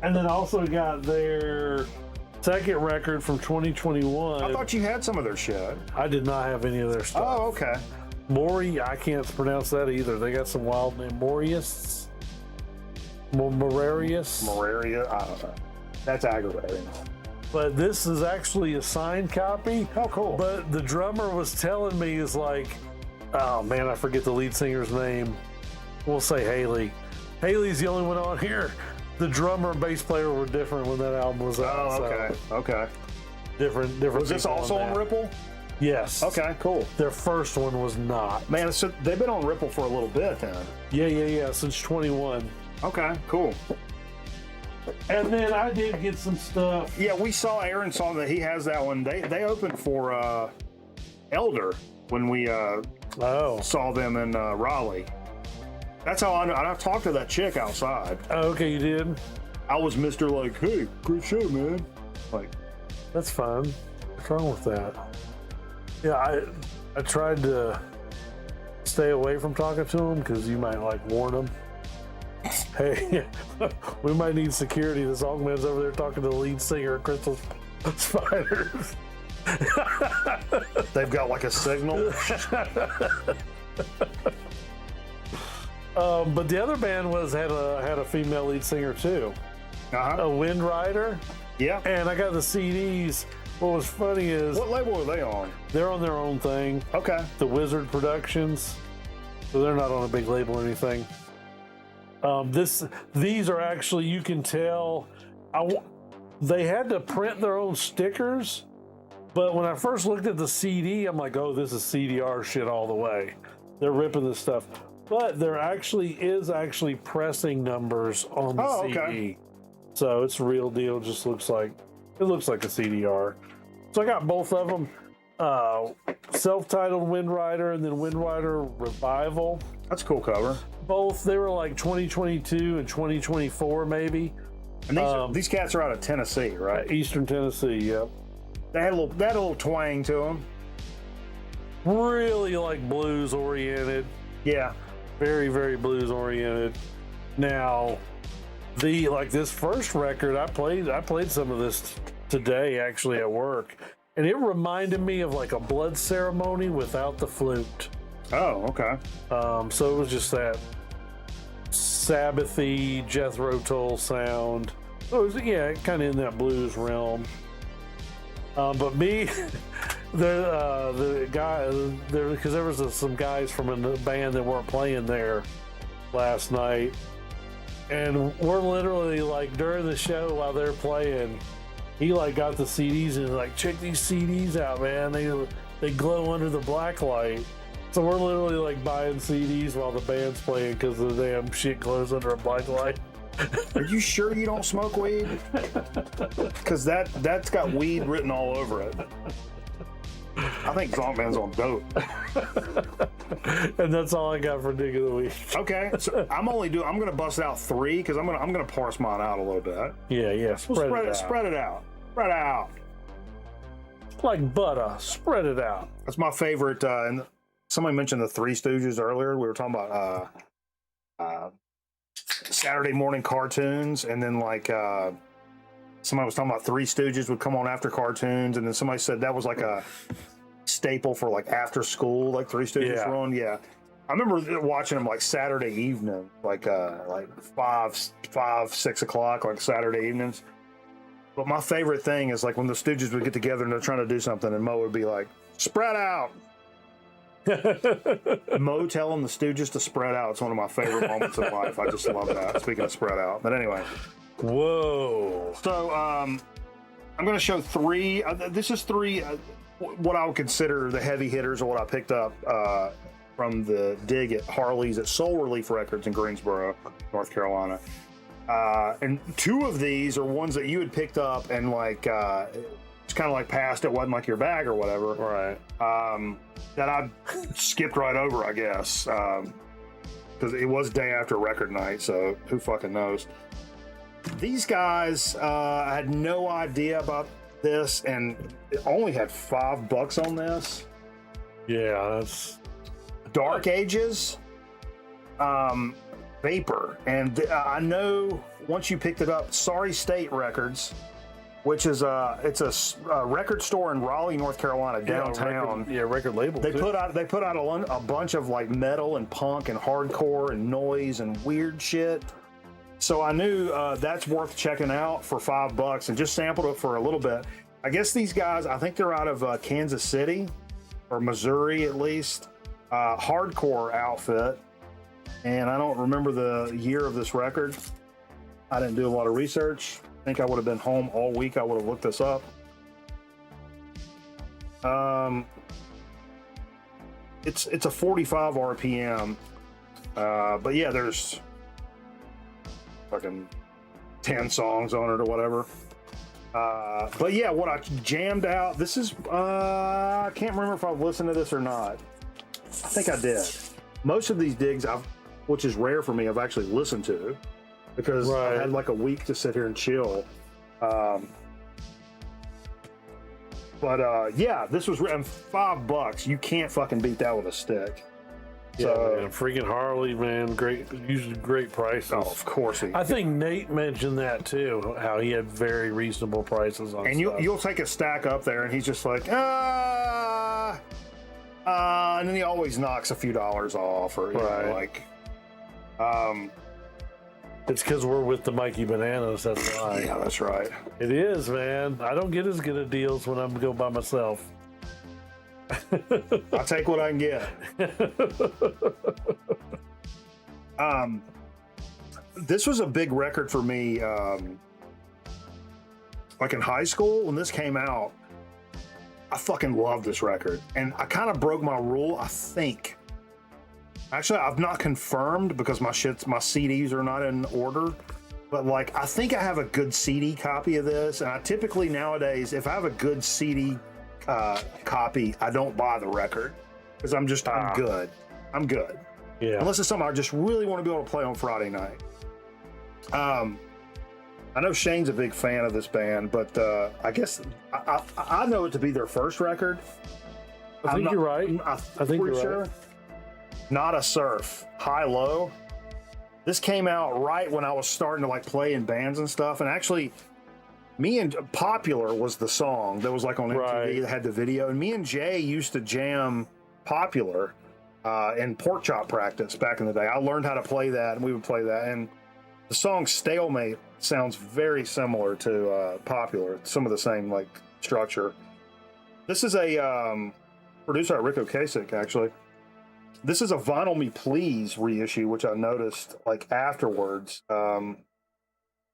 And then also got their second record from 2021. I thought you had some of their shit. I did not have any of their stuff. Oh, okay. Maury, I can't pronounce that either. They got some wild name. Morarius? Moraria, I don't know. That's aggravating. But this is actually a signed copy. Oh, cool. But the drummer was telling me is like, oh man, I forget the lead singer's name. We'll say Haley. Haley's the only one on here. The drummer and bass player were different when that album was out. Oh, okay. Okay. Different. Was this also on Ripple? Yes. Okay, cool. Their first one was not. Man, so they've been on Ripple for a little bit then. Yeah. Since 21. Okay, cool. And then I did get some stuff. Yeah, we saw Aaron saw that he has that one. They opened for Elder when we saw them in Raleigh. That's how I talked to that chick outside. Oh, okay, you did? I was Mr. like, hey, great show, man. Like, that's fine. What's wrong with that? Yeah, I tried to stay away from talking to him because you might like warn him. Hey, we might need security. The songman's over there talking to the lead singer of Crystal Spiders. They've got like a signal. But the other band had a female lead singer too. A Wind Rider. Yeah. And I got the CDs. What was funny is, what label are they on? They're on their own thing. Okay. The Wizard Productions. So they're not on a big label or anything. These are actually, you can tell, they had to print their own stickers, but when I first looked at the CD, I'm like, oh, this is CDR shit all the way. They're ripping this stuff. But there is pressing numbers on the CD. Okay. So it's a real deal, just looks like a CDR. So I got both of them. Self-titled Wind Rider and then Wind Rider Revival. That's a cool cover. Both, they were like 2022 and 2024 maybe. And these cats are out of Tennessee, right? Eastern Tennessee, yep. They had a little twang to them. Really like blues oriented. Yeah. Very, very blues oriented. Now, this first record I played some of this today actually at work, and it reminded me of like a blood ceremony without the flute. Oh, okay. So it was just that Sabbathy, Jethro Tull sound. So it was, kind of in that blues realm. But me, the guy there, because there was some guys from a band that weren't playing there last night, and we're literally like during the show while they're playing, he like got the CDs and like, check these CDs out, man. They glow under the black light. So we're literally like buying CDs while the band's playing because the damn shit glows under a black light. Are you sure you don't smoke weed? Because that's got weed written all over it. I think Zonkman's on dope. And that's all I got for Dig of the Week. Okay, so I'm gonna bust out 3 because I'm gonna parse mine out a little bit. Yeah. Spread it out. Like butter. Spread it out. That's my favorite. And somebody mentioned the Three Stooges earlier. We were talking about Saturday morning cartoons, and then like somebody was talking about Three Stooges would come on after cartoons, and then somebody said that was like a staple for like after school, like Three Stooges were on. Yeah, I remember watching them like Saturday evening, like 5-6 o'clock, like Saturday evenings. But my favorite thing is like when the Stooges would get together and they're trying to do something, and Mo would be like, "Spread out." Mo telling the Stooges to spread out. It's one of my favorite moments in life. I just love that. Speaking of spread out, but anyway. Whoa. So I'm going to show 3. This is 3 what I would consider the heavy hitters, or what I picked up from the dig at Harley's at Soul Relief Records in Greensboro, North Carolina. And 2 of these are ones that you had picked up and like it's kind of like passed. It wasn't like your bag or whatever. Right. That I skipped right over, I guess, because it was day after record night. So who fucking knows? These guys, I had no idea about this, and it only had $5 on this. Yeah, that's Dark Ages, Vapor, and I know once you picked it up, Sorry State Records, which is it's a record store in Raleigh, North Carolina, downtown. Record label. They put out a bunch of like metal and punk and hardcore and noise and weird shit. So I knew that's worth checking out for $5 and just sampled it for a little bit. I guess these guys, I think they're out of Kansas City or Missouri at least. Hardcore outfit, and I don't remember the year of this record. I didn't do a lot of research. I think I would have been home all week. I would have looked this up. It's a 45 RPM, but yeah, there's fucking 10 songs on it or whatever. But yeah, what I jammed out. This is I can't remember if I've listened to this or not. I think I did. Most of these digs, which is rare for me, I've actually listened to because I had like a week to sit here and chill. But yeah, this was and $5. You can't fucking beat that with a stick. Yeah, so, man, freaking Harley, man, usually great prices. Oh, of course. I think Nate mentioned that too, how he had very reasonable prices on. And you'll take a stack up there, and he's just like, and then he always knocks a few dollars off, or you know, like, it's because we're with the Mikey Bananas. That's why. Yeah, that's right. It is, man. I don't get as good of deals when I'm go by myself. I'll take what I can get. This was a big record for me. Like in high school when this came out, I fucking loved this record, and I kind of broke my rule. I think. Actually, I've not confirmed because my CDs are not in order. But like, I think I have a good CD copy of this, and I typically nowadays, if I have a good CD copy, I don't buy the record because I'm good. I'm good. Yeah. Unless it's something I just really want to be able to play on Friday night. I know Shane's a big fan of this band, but I guess I know it to be their first record. I think you're right. I think you're sure. right. Not a Surf, High Low. This came out right when I was starting to like play in bands and stuff, and actually, me and Popular was the song that was like on MTV that had the video, and me and Jay used to jam Popular in pork chop practice back in the day. I learned how to play that, and we would play that, and the song Stalemate sounds very similar to Popular. Some of the same like structure. This is a produced by Rick Ocasek, actually. This is a Vinyl Me Please reissue, which I noticed like afterwards.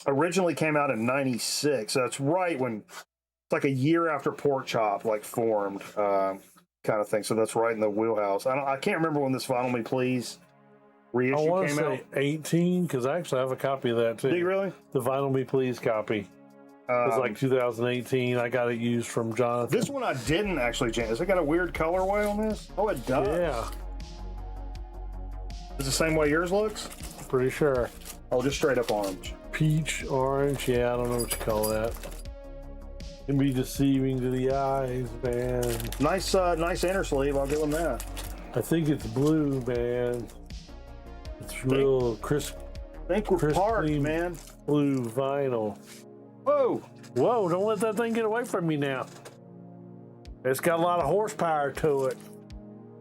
Originally came out in '96, so it's right when it's like a year after Pork Chop like formed, kind of thing. So that's right in the wheelhouse. I can't remember when this Vinyl Me Please reissue came out. I want to say 18, because I actually have a copy of that too. Do you really? The Vinyl Me Please copy. It was like 2018. I got it used from Jonathan. This one I didn't actually jam. Has it got a weird colorway on this? Oh, it does. Yeah. Is it the same way yours looks? Pretty sure. Oh, just straight up orange. Peach, orange, yeah, I don't know what you call that. It can be deceiving to the eyes, man. Nice inner sleeve, I'll give them that. I think it's blue, man. It's real crisp. Think we're parked, man. Blue vinyl. Whoa! Whoa, don't let that thing get away from me now. It's got a lot of horsepower to it.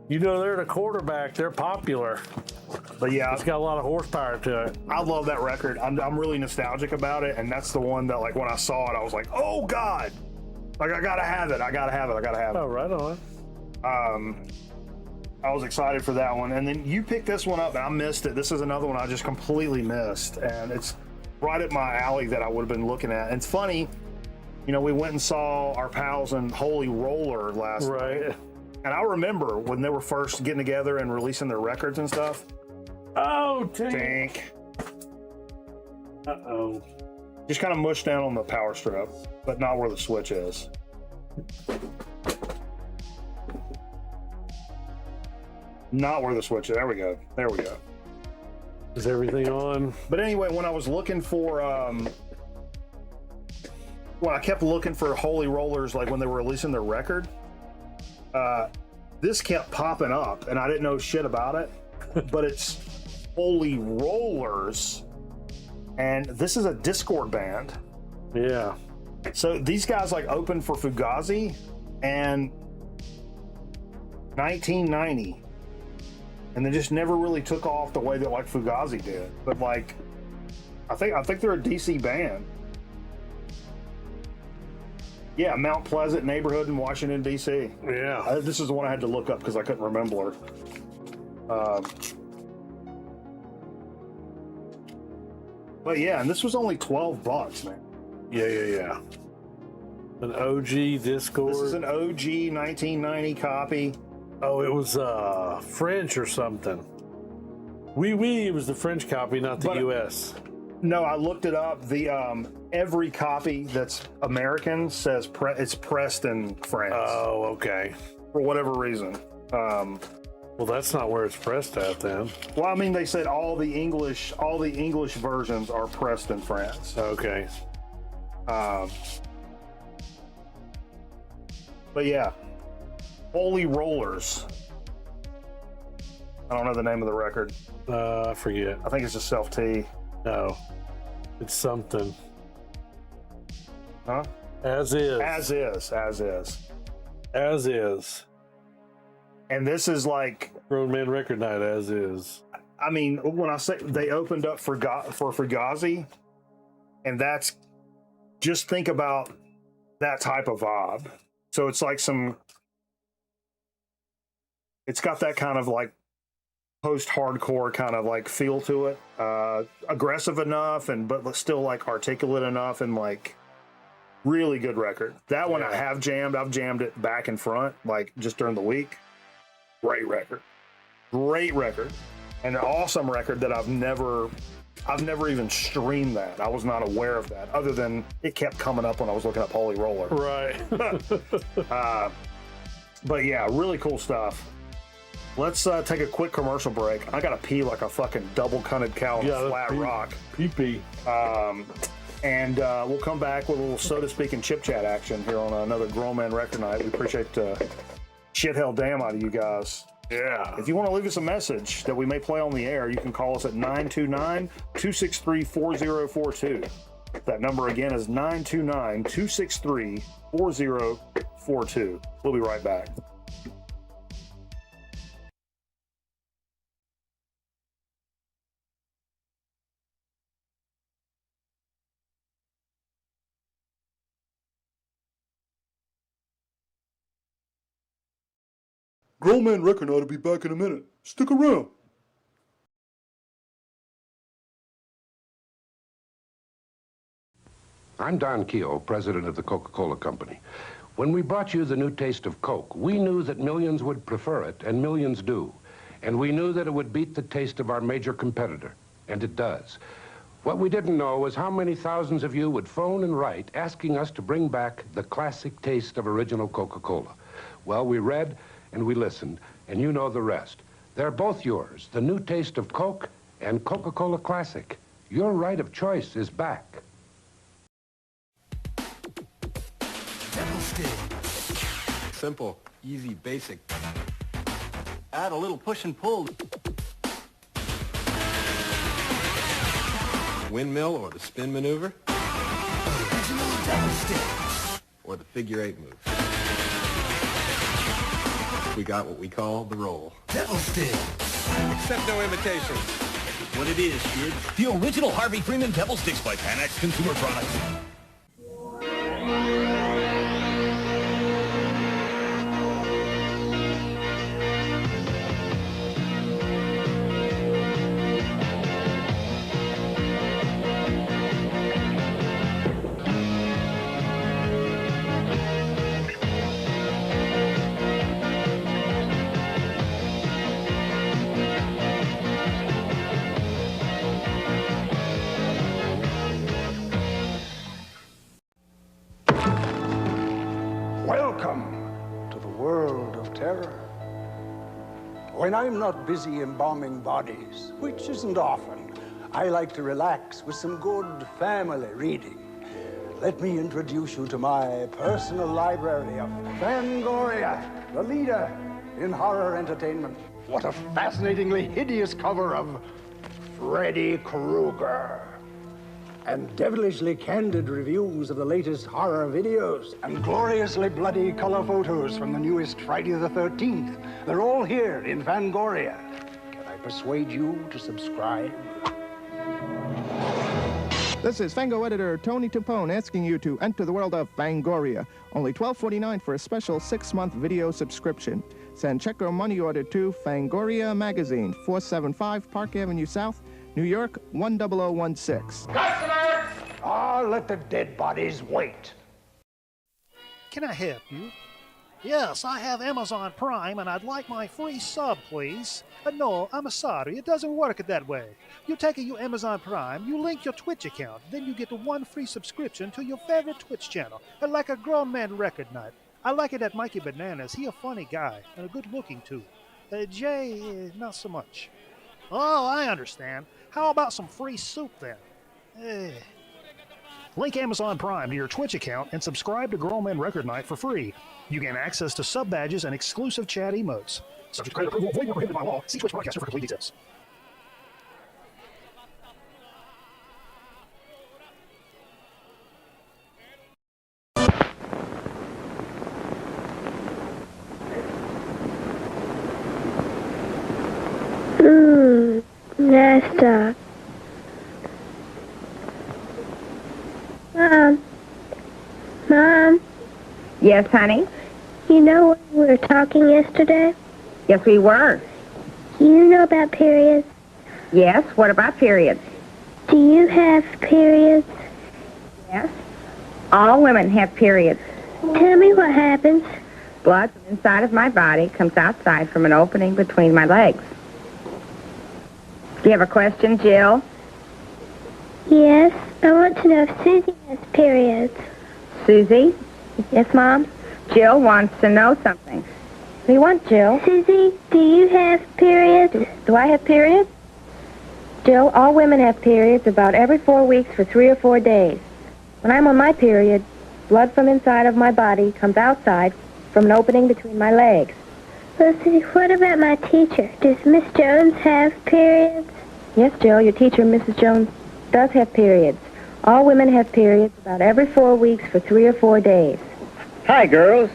You know, they're the quarterback, they're Popular. But yeah, it's got a lot of horsepower to it. I love that record. I'm really nostalgic about it, and that's the one that, like, when I saw it, I was like, oh God, like I gotta have it. Oh, right on. I was excited for that one, and then you picked this one up, and I missed it. This is another one I just completely missed, and it's right at my alley that I would have been looking at. And it's funny, you know, we went and saw our pals in Holy Roller last night. And I remember when they were first getting together and releasing their records and stuff. Oh, Tank. Uh-oh. Just kind of mushed down on the power strip, but not where the switch is. Not where the switch is. There we go. There we go. Is everything on? But anyway, when I was looking for, when I kept looking for Holy Rollers, like when they were releasing their record, this kept popping up, and I didn't know shit about it. But it's Holy Rollers, and this is a Discord band. Yeah. So these guys like opened for Fugazi and 1990. And they just never really took off the way that like Fugazi did. But like, I think they're a DC band. Yeah, Mount Pleasant neighborhood in Washington D.C. Yeah. This is the one I had to look up because I couldn't remember. But yeah, and this was only $12, man. Yeah. An OG Discord. This is an OG 1990 copy. Oh, it was French or something. It was the French copy, not the U.S. No, I looked it up. The every copy that's American says it's pressed in France. Oh, okay. For whatever reason. Well, that's not where it's pressed at then. Well, I mean, they said all the English versions are pressed in France. Okay. But yeah, Holy Rollers. I don't know the name of the record. I forget. I think it's just Self T. No, it's something. Huh? As is. As is. And this is like Grown Man Record Night. As is. I mean, when I say they opened up for Fugazi, and that's just think about that type of vibe. So it's like it's got that kind of like post-hardcore kind of like feel to it. Aggressive enough, but still like articulate enough, and like really good record. That one I have jammed. I've jammed it back and front, like just during the week. Great record. And an awesome record that I've never even streamed that. I was not aware of that, other than it kept coming up when I was looking up Holy Roller. Right. But yeah, really cool stuff. Let's take a quick commercial break. I gotta pee like a fucking double-cunted cow on a flat rock. Pee-pee. And we'll come back with a little So to Speak and Chip Chat action here on another Grown Man Record Night. We appreciate shit hell damn out of you guys. Yeah. If you want to leave us a message that we may play on the air, you can call us at 929-263-4042. That number again is 929-263-4042. We'll be right back. Grown Man Record Night will be back in a minute. Stick around. I'm Don Keogh, president of the Coca-Cola Company. When we brought you the new taste of Coke, we knew that millions would prefer it, and millions do. And we knew that it would beat the taste of our major competitor, and it does. What we didn't know was how many thousands of you would phone and write asking us to bring back the classic taste of original Coca-Cola. Well, we read and we listened, and you know the rest. They're both yours, the new taste of Coke and Coca-Cola Classic. Your right of choice is back. Simple, easy, basic. Add a little push and pull. Windmill or the spin maneuver. Or the figure eight move. We got what we call the roll. Devil stick. Accept no imitation. What it is, kid. The original Harvey Freeman Devil Sticks by Panax Consumer Products. Welcome to the world of terror. When I'm not busy embalming bodies, which isn't often, I like to relax with some good family reading. Let me introduce you to my personal library of Fangoria, the leader in horror entertainment. What a fascinatingly hideous cover of Freddy Krueger. And devilishly candid reviews of the latest horror videos, and gloriously bloody color photos from the newest Friday the 13th. They're all here in Fangoria. Can I persuade you to subscribe? This is Fango editor Tony Tupone asking you to enter the world of Fangoria. Only $12.49 for a special 6-month video subscription. Send check or money order to Fangoria Magazine, 475 Park Avenue South, New York, 10016. Let the dead bodies wait. Can I help you? Yes, I have Amazon Prime, and I'd like my free sub, please. No, I'm sorry, it doesn't work that way. You take your Amazon Prime, you link your Twitch account, then you get one free subscription to your favorite Twitch channel, like a grown man record night. I like it at Mikey Bananas. He a funny guy, and a good looking too. Jay, not so much. Oh, I understand. How about some free soup then? Link Amazon Prime to your Twitch account and subscribe to Grown Man Record Night for free. You gain access to sub badges and exclusive chat emotes. Subject to credit approval, avoid or prohibited by law. See Twitch Broadcaster for complete details. Nesta. Mom? Yes, honey? You know when we were talking yesterday? Yes, we were. You know about periods? Yes, what about periods? Do you have periods? Yes. All women have periods. Tell me what happens. Blood from inside of my body comes outside from an opening between my legs. Do you have a question, Jill? Yes, I want to know if Susie has periods. Susie? Yes, Mom? Jill wants to know something. What do you want, Jill? Susie, do you have periods? Do I have periods? Jill, all women have periods about every 4 weeks for 3 or 4 days. When I'm on my period, blood from inside of my body comes outside from an opening between my legs. Well, Susie, what about my teacher? Does Miss Jones have periods? Yes, Jill, your teacher, Mrs. Jones, does have periods. All women have periods about every 4 weeks for 3 or 4 days. Hi, girls.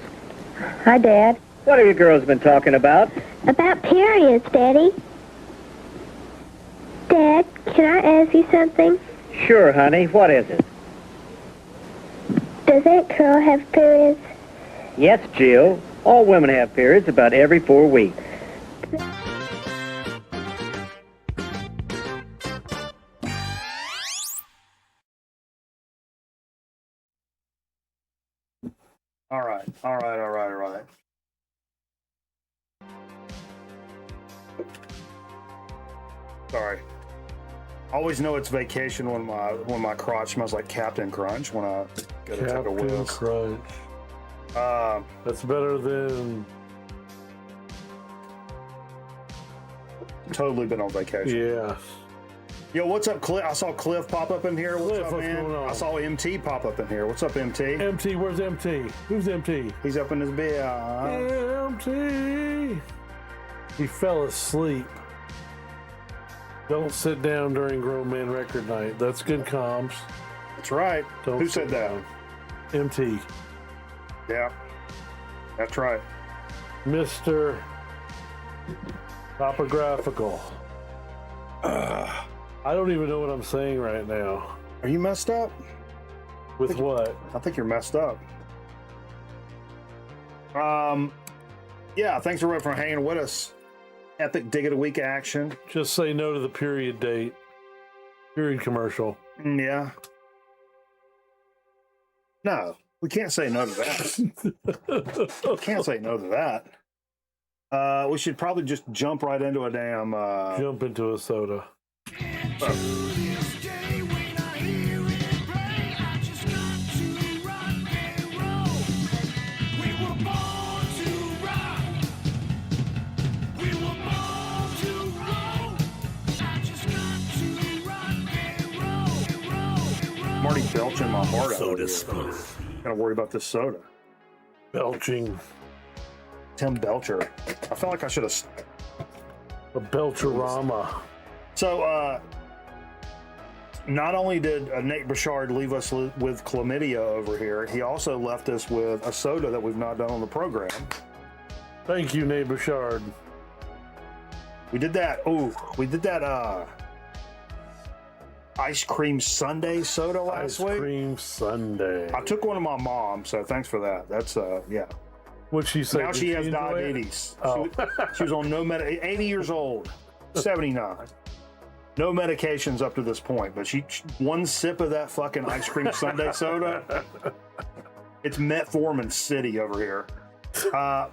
Hi, Dad. What have you girls been talking about? About periods, Daddy. Dad, can I ask you something? Sure, honey. What is it? Does Aunt Carol have periods? Yes, Jill. All women have periods about every 4 weeks. All right. Sorry. I always know it's vacation when my crotch smells like Captain Crunch when I go to take a Captain whiz. Crunch. That's better than... Totally been on vacation. Yeah. Yo, what's up, Cliff? I saw Cliff pop up in here. What's up, What's man? going on? I saw MT pop up in here. What's up, MT? MT, where's MT? Who's MT? He's up in his bed. MT. He fell asleep. Don't sit down during Grown Man Record Night. That's good comms. That's right. Don't Who sit said that? down. MT. Yeah. That's right. Mr. Topographical. I don't even know what I'm saying right now. Are you messed up? With what? I think you're messed up. Yeah, thanks everyone for hanging with us. Epic Dig of the Week action. Just say no to the period date. Period commercial. Yeah. No, we can't say no to that. We can't say no to that. We should probably just jump right into a damn... Jump into a soda. belching my heart out. Soda Spoon. Gotta worry about this soda. Belching. Tim Belcher. I felt like I should have. A Belcherama. So, not only did Nate Bouchard leave us with chlamydia over here, he also left us with a soda that we've not done on the program. Thank you, Nate Bouchard. We did that. Oh, we did that ice cream sundae soda last week. Ice cream sundae. I took one to my mom, so thanks for that. That's yeah. What'd she say? Now she has diabetes. Oh. She was on no 80 years old, 79. No medications up to this point, but she one sip of that fucking ice cream sundae soda. It's metformin city over here.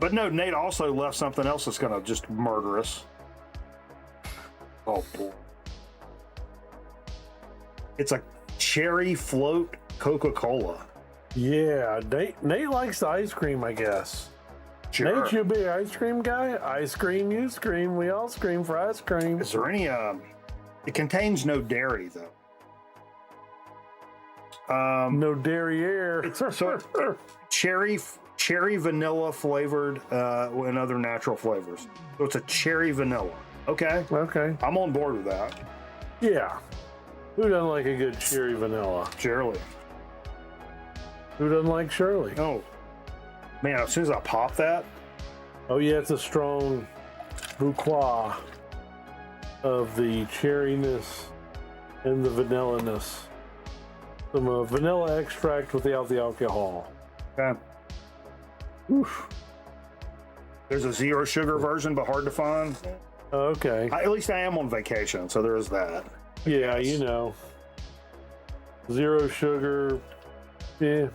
But no, Nate also left something else that's gonna just murder us. Oh boy. It's a cherry float Coca-Cola. Yeah, Nate likes the ice cream, I guess. Sure. Nate, you a big ice cream guy? Ice cream, you scream, we all scream for ice cream. Is there any, it contains no dairy, though. No derriere. So cherry vanilla flavored and other natural flavors. So it's a cherry vanilla. Okay. Okay. I'm on board with that. Yeah. Who doesn't like a good cherry vanilla? Shirley. Who doesn't like Shirley? Oh. Man, as soon as I pop that. Oh, yeah, it's a strong bouquet of the cherryness and the vanilla-ness. Some vanilla extract without the alcohol. Okay. Oof. There's a zero sugar version, but hard to find. Okay. At least I am on vacation, so there is that. Yeah, you know. Zero sugar. Yeah.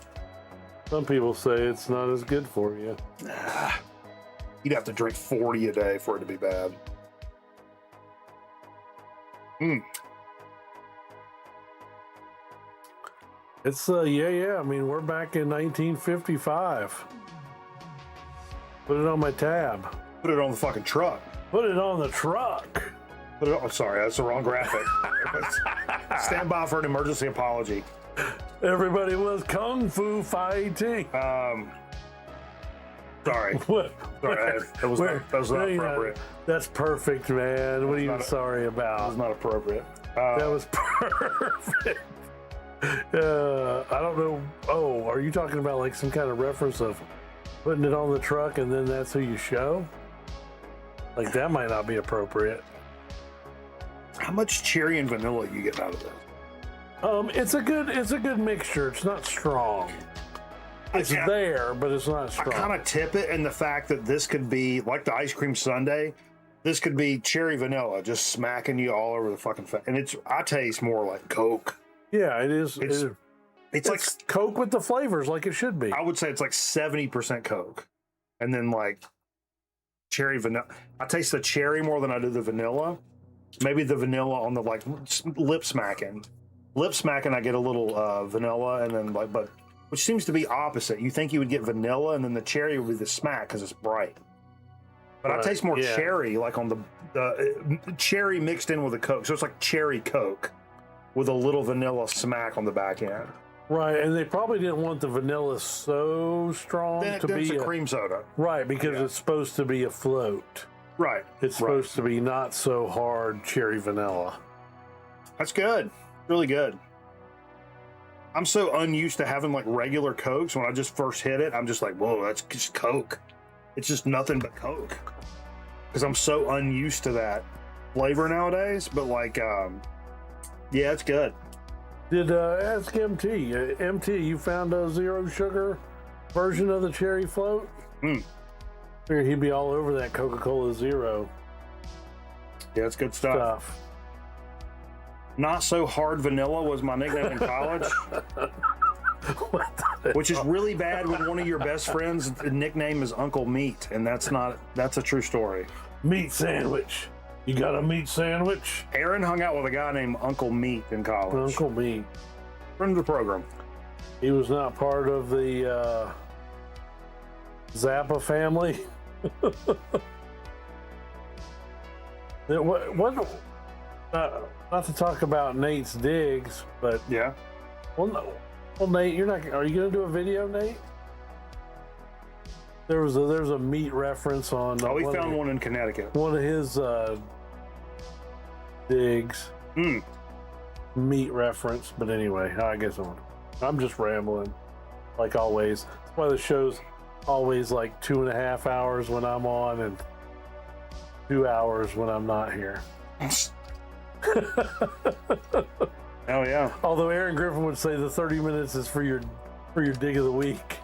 Some people say it's not as good for you. You'd have to drink 40 a day for it to be bad. It's, yeah. I mean, we're back in 1955. Put it on my tab. Put it on the fucking truck. Put it on the truck. Put it on, oh, sorry, that's the wrong graphic. Stand by for an emergency apology. Everybody was kung fu fighting. Sorry. What? Sorry, that was not appropriate. That's perfect, man. What are you sorry about? That was not appropriate. That was perfect. I don't know. Oh, are you talking about like some kind of reference of putting it on the truck and then that's who you show? Like that might not be appropriate. How much cherry and vanilla you get out of this? It's a good mixture. It's not strong. It's there, but it's not strong. I kind of tip it in the fact that this could be like the ice cream sundae. This could be cherry vanilla, just smacking you all over the fucking face. And I taste more like Coke. Yeah, it is. It's like Coke with the flavors, like it should be. I would say it's like 70% Coke, and then like cherry vanilla. I taste the cherry more than I do the vanilla. Maybe the vanilla on the like lip smacking. Lip smacking, I get a little vanilla, and then like, but which seems to be opposite. You think you would get vanilla, and then the cherry would be the smack because it's bright. But I taste more cherry, like on the cherry mixed in with the Coke. So it's like cherry Coke with a little vanilla smack on the back end. Right, and they probably didn't want the vanilla so strong Then to be a cream soda. Right, because it's supposed to be a float. Right. It's supposed to be not so hard cherry vanilla. That's good. Really good. I'm so unused to having like regular Cokes. When I just first hit it, I'm just like, whoa, that's just Coke. It's just nothing but Coke. Because I'm so unused to that flavor nowadays. But like, yeah, it's good. Did ask MT. MT, you found a zero sugar version of the cherry float? Figured he'd be all over that Coca-Cola Zero. Yeah, it's good stuff. Not so hard vanilla was my nickname in college. Which is really bad when one of your best friends' nickname is Uncle Meat, and that's a true story. Meat sandwich. You got a meat sandwich? Aaron hung out with a guy named Uncle Meat in college. Uncle Meat. Friend of the program. He was not part of the Zappa family. Not to talk about Nate's digs, but yeah. Well, no. Well, Nate, you're not. Are you going to do a video, Nate? There's a meat reference on. Oh, we found one in Connecticut. One of his digs. Meat reference, but anyway, I guess I'm just rambling, like always. That's why the show's always like 2.5 hours when I'm on and 2 hours when I'm not here. Oh yeah. Although Aaron Griffin would say the 30 minutes is for your dig of the week.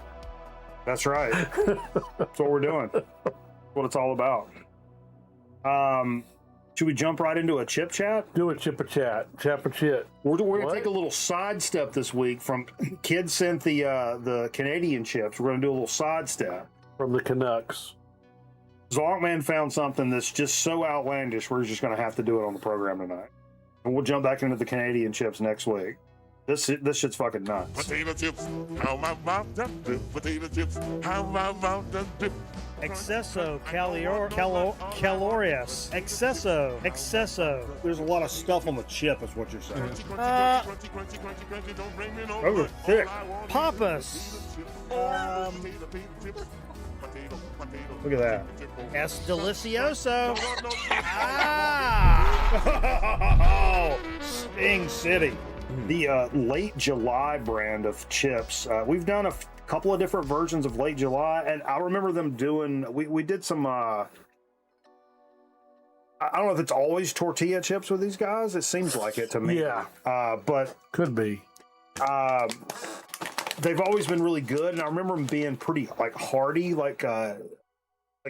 That's right. That's what we're doing. That's what it's all about. Should we jump right into a chip chat? Do a chip a chat. Chap a chit. We're going to take a little sidestep this week from kids sent the Canadian chips. We're going to do a little sidestep from the Canucks. Zonkman found something that's just so outlandish. We're just going to have to do it on the program tonight, and we'll jump back into the Canadian chips next week. This shit's fucking nuts. Potato chips, how my mom done do. Potato chips, how my mom done do. Excesso calorious. Excesso. There's a lot of stuff on the chip, is what you're saying. Those are thick. Papas. Look at that. Es delicioso. Ah! Sting City. The Late July brand of chips. We've done a couple of different versions of Late July, and I remember them doing. We did some. I don't know if it's always tortilla chips with these guys. It seems like it to me. Yeah, but could be. They've always been really good, and I remember them being pretty like hearty, like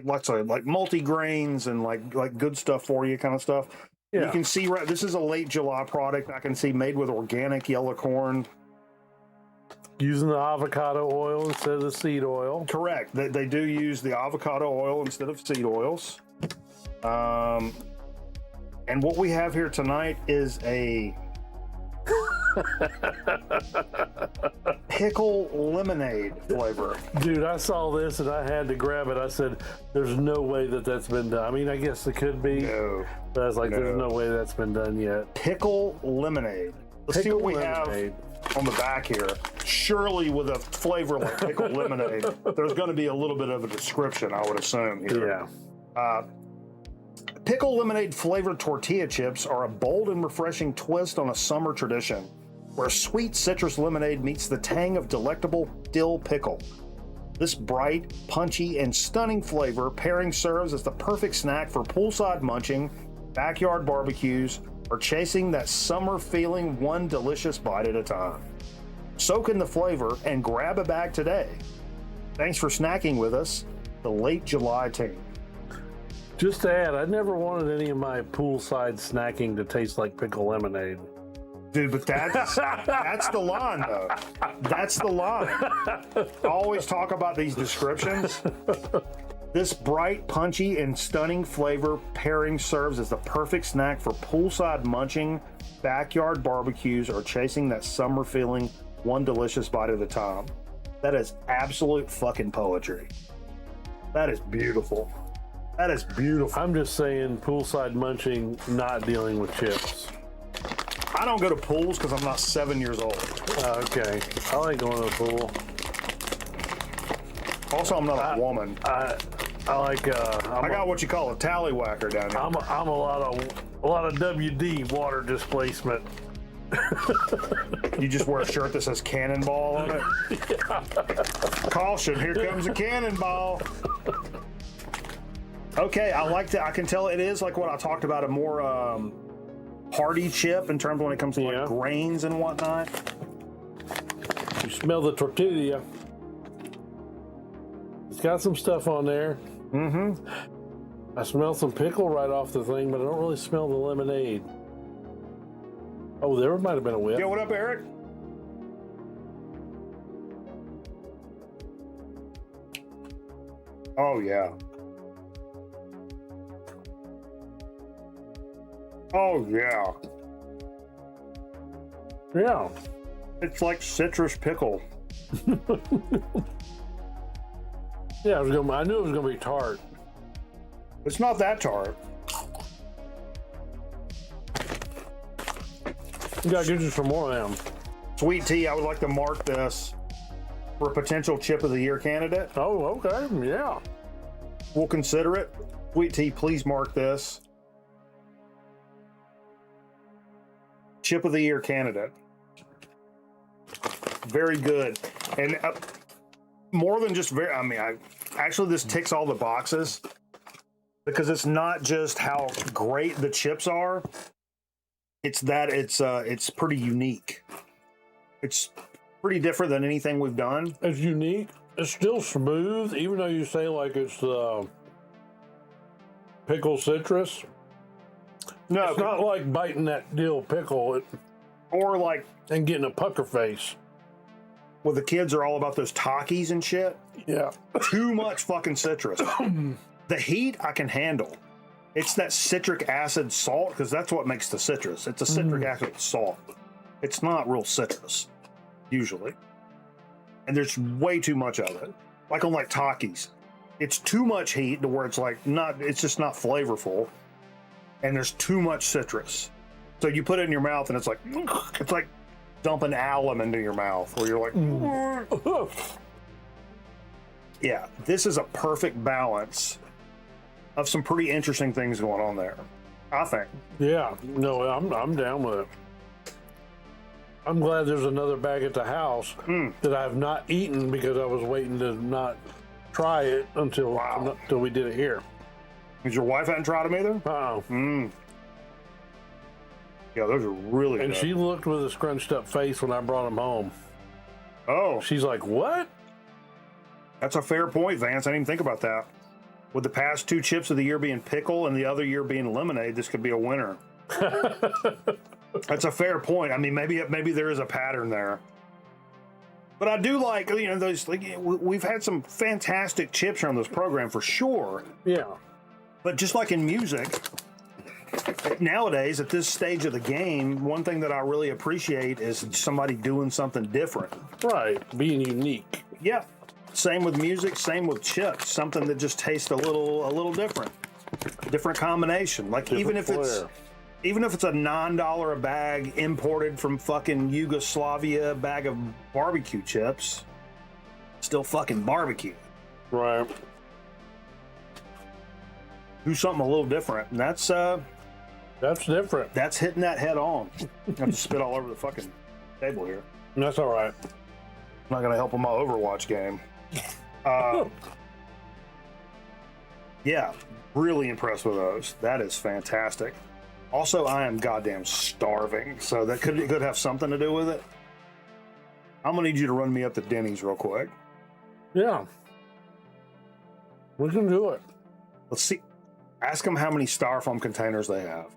lots of like multi-grains and like good stuff for you kind of stuff. Yeah. You can see right. This is a Late July product. I can see made with organic yellow corn. Using the avocado oil instead of the seed oil. Correct. They do use the avocado oil instead of seed oils. And what we have here tonight is a pickle lemonade flavor. Dude, I saw this and I had to grab it. I said, there's no way that's been done. I mean, I guess it could be. No. But I was like, there's no way that's been done yet. Pickle lemonade. Let's see what we have on the back here. Surely with a flavor like pickle lemonade, there's going to be a little bit of a description, I would assume here. Yeah. Pickle lemonade flavored tortilla chips are a bold and refreshing twist on a summer tradition, where sweet citrus lemonade meets the tang of delectable dill pickle. This bright, punchy, and stunning flavor pairing serves as the perfect snack for poolside munching, backyard barbecues, or chasing that summer feeling one delicious bite at a time. Soak in the flavor and grab a bag today. Thanks for snacking with us, the Late July team. Just to add, I never wanted any of my poolside snacking to taste like pickle lemonade. Dude, but that's the line, though. That's the line. I always talk about these descriptions. This bright, punchy, and stunning flavor pairing serves as the perfect snack for poolside munching, backyard barbecues, or chasing that summer feeling one delicious bite at a time. That is absolute fucking poetry. That is beautiful. That is beautiful. I'm just saying poolside munching, not dealing with chips. I don't go to pools because I'm not 7 years old. Okay. I like going to the pool. Also, I'm not a woman. I like. I got what you call a tallywhacker down here. I'm a lot of WD, water displacement. You just wear a shirt that says Cannonball on it. Caution! Here comes a cannonball. Okay, I like that. I can tell it is like what I talked about, a more hearty chip in terms of when it comes to like grains and whatnot. You smell the tortilla. It's got some stuff on there. Mm-hmm. I smell some pickle right off the thing, but I don't really smell the lemonade. Oh, there might have been a whip. Yo, what up, Eric? Oh, yeah. Oh, yeah. Yeah. It's like citrus pickle. Yeah, I knew it was going to be tart. It's not that tart. You got to get you some more of them. Sweet tea, I would like to mark this for a potential Chip of the Year candidate. Oh, okay. Yeah. We'll consider it. Sweet tea, please mark this. Chip of the Year candidate. Very good. And more than just very, I mean, actually this ticks all the boxes because it's not just how great the chips are. It's that it's pretty unique. It's pretty different than anything we've done. It's unique. It's still smooth, even though you say like it's pickle citrus. No, it's not like biting that dill pickle or like and getting a pucker face. Well, the kids are all about those Takis and shit. Yeah. Too much fucking citrus. The heat I can handle. It's that citric acid salt, because that's what makes the citrus. It's a citric acid salt. It's not real citrus, usually. And there's way too much of it. Like on like Takis. It's too much heat to where it's like it's just not flavorful. And there's too much citrus. So you put it in your mouth and it's like dumping alum into your mouth where you're like, yeah, this is a perfect balance of some pretty interesting things going on there, I think. Yeah, no, I'm down with it. I'm glad there's another bag at the house that I have not eaten because I was waiting to not try it until we did it here. Because your wife hadn't tried them either? Uh-oh. Yeah, those are really good. And she looked with a scrunched up face when I brought them home. Oh. She's like, what? That's a fair point, Vance. I didn't even think about that. With the past 2 chips of the year being pickle and the other year being lemonade, this could be a winner. That's a fair point. I mean, maybe there is a pattern there. But I do like, those. Like, we've had some fantastic chips on this program for sure. Yeah. But just like in music, nowadays at this stage of the game, one thing that I really appreciate is somebody doing something different. Right, being unique. Yeah. Same with music, same with chips. Something that just tastes a little different. Different combination. Like even if it's a $9 a bag imported from fucking Yugoslavia bag of barbecue chips, still fucking barbecue. Right. Do something a little different. And that's different. That's hitting that head on. I have to spit all over the fucking table here. That's all right. I'm not gonna help with my Overwatch game. Yeah, really impressed with those. That is fantastic. Also, I am goddamn starving, so that could have something to do with it. I'm gonna need you to run me up to Denny's real quick. Yeah, we can do it. Let's see. Ask them how many styrofoam containers they have.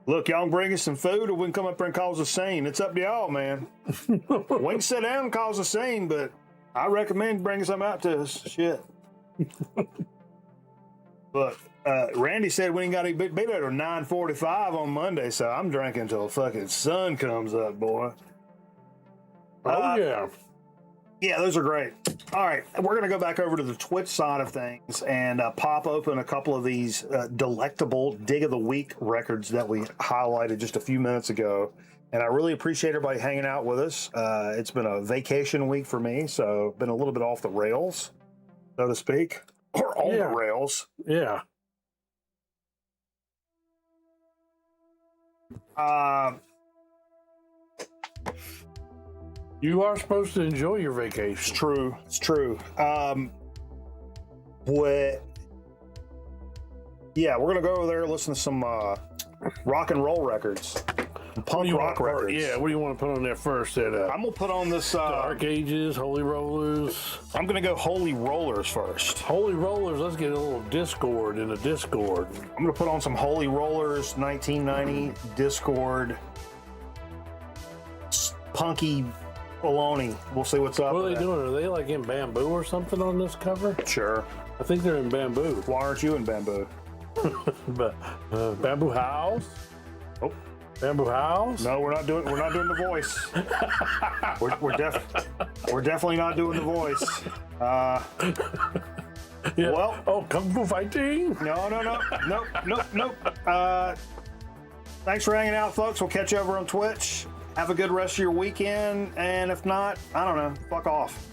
Look, y'all can bring us some food or we can come up there and cause a scene. It's up to y'all, man. We can sit down and cause a scene, but I recommend bringing some out to us. Shit. But Randy said we ain't got to be there till 9:45 on Monday, so I'm drinking until the fucking sun comes up, boy. Yeah. Yeah, those are great. All right, we're going to go back over to the Twitch side of things and pop open a couple of these delectable Dig of the Week records that we highlighted just a few minutes ago. And I really appreciate everybody hanging out with us. It's been a vacation week for me, so been a little bit off the rails, so to speak, or on the rails. Yeah. You are supposed to enjoy your vacation. It's true. It's true. Yeah, we're gonna go over there and listen to some rock and roll records, punk rock records. Yeah, what do you want to put on there first? I'm gonna put on this Dark Ages, Holy Rollers. I'm gonna go Holy Rollers first. Holy Rollers. Let's get a little Discord in the Discord. I'm gonna put on some Holy Rollers, 1990 Discord, punky baloney. We'll see what's up. What are they doing? Are they like in bamboo or something on this cover? Sure. I think they're in bamboo. Why aren't you in bamboo? Bamboo House? Oh. Bamboo House? No, we're not doing the voice. we're definitely not doing the voice. Yeah. Well, Kung Fu Fighting? No. Thanks for hanging out, folks. We'll catch you over on Twitch. Have a good rest of your weekend. And if not, I don't know, fuck off.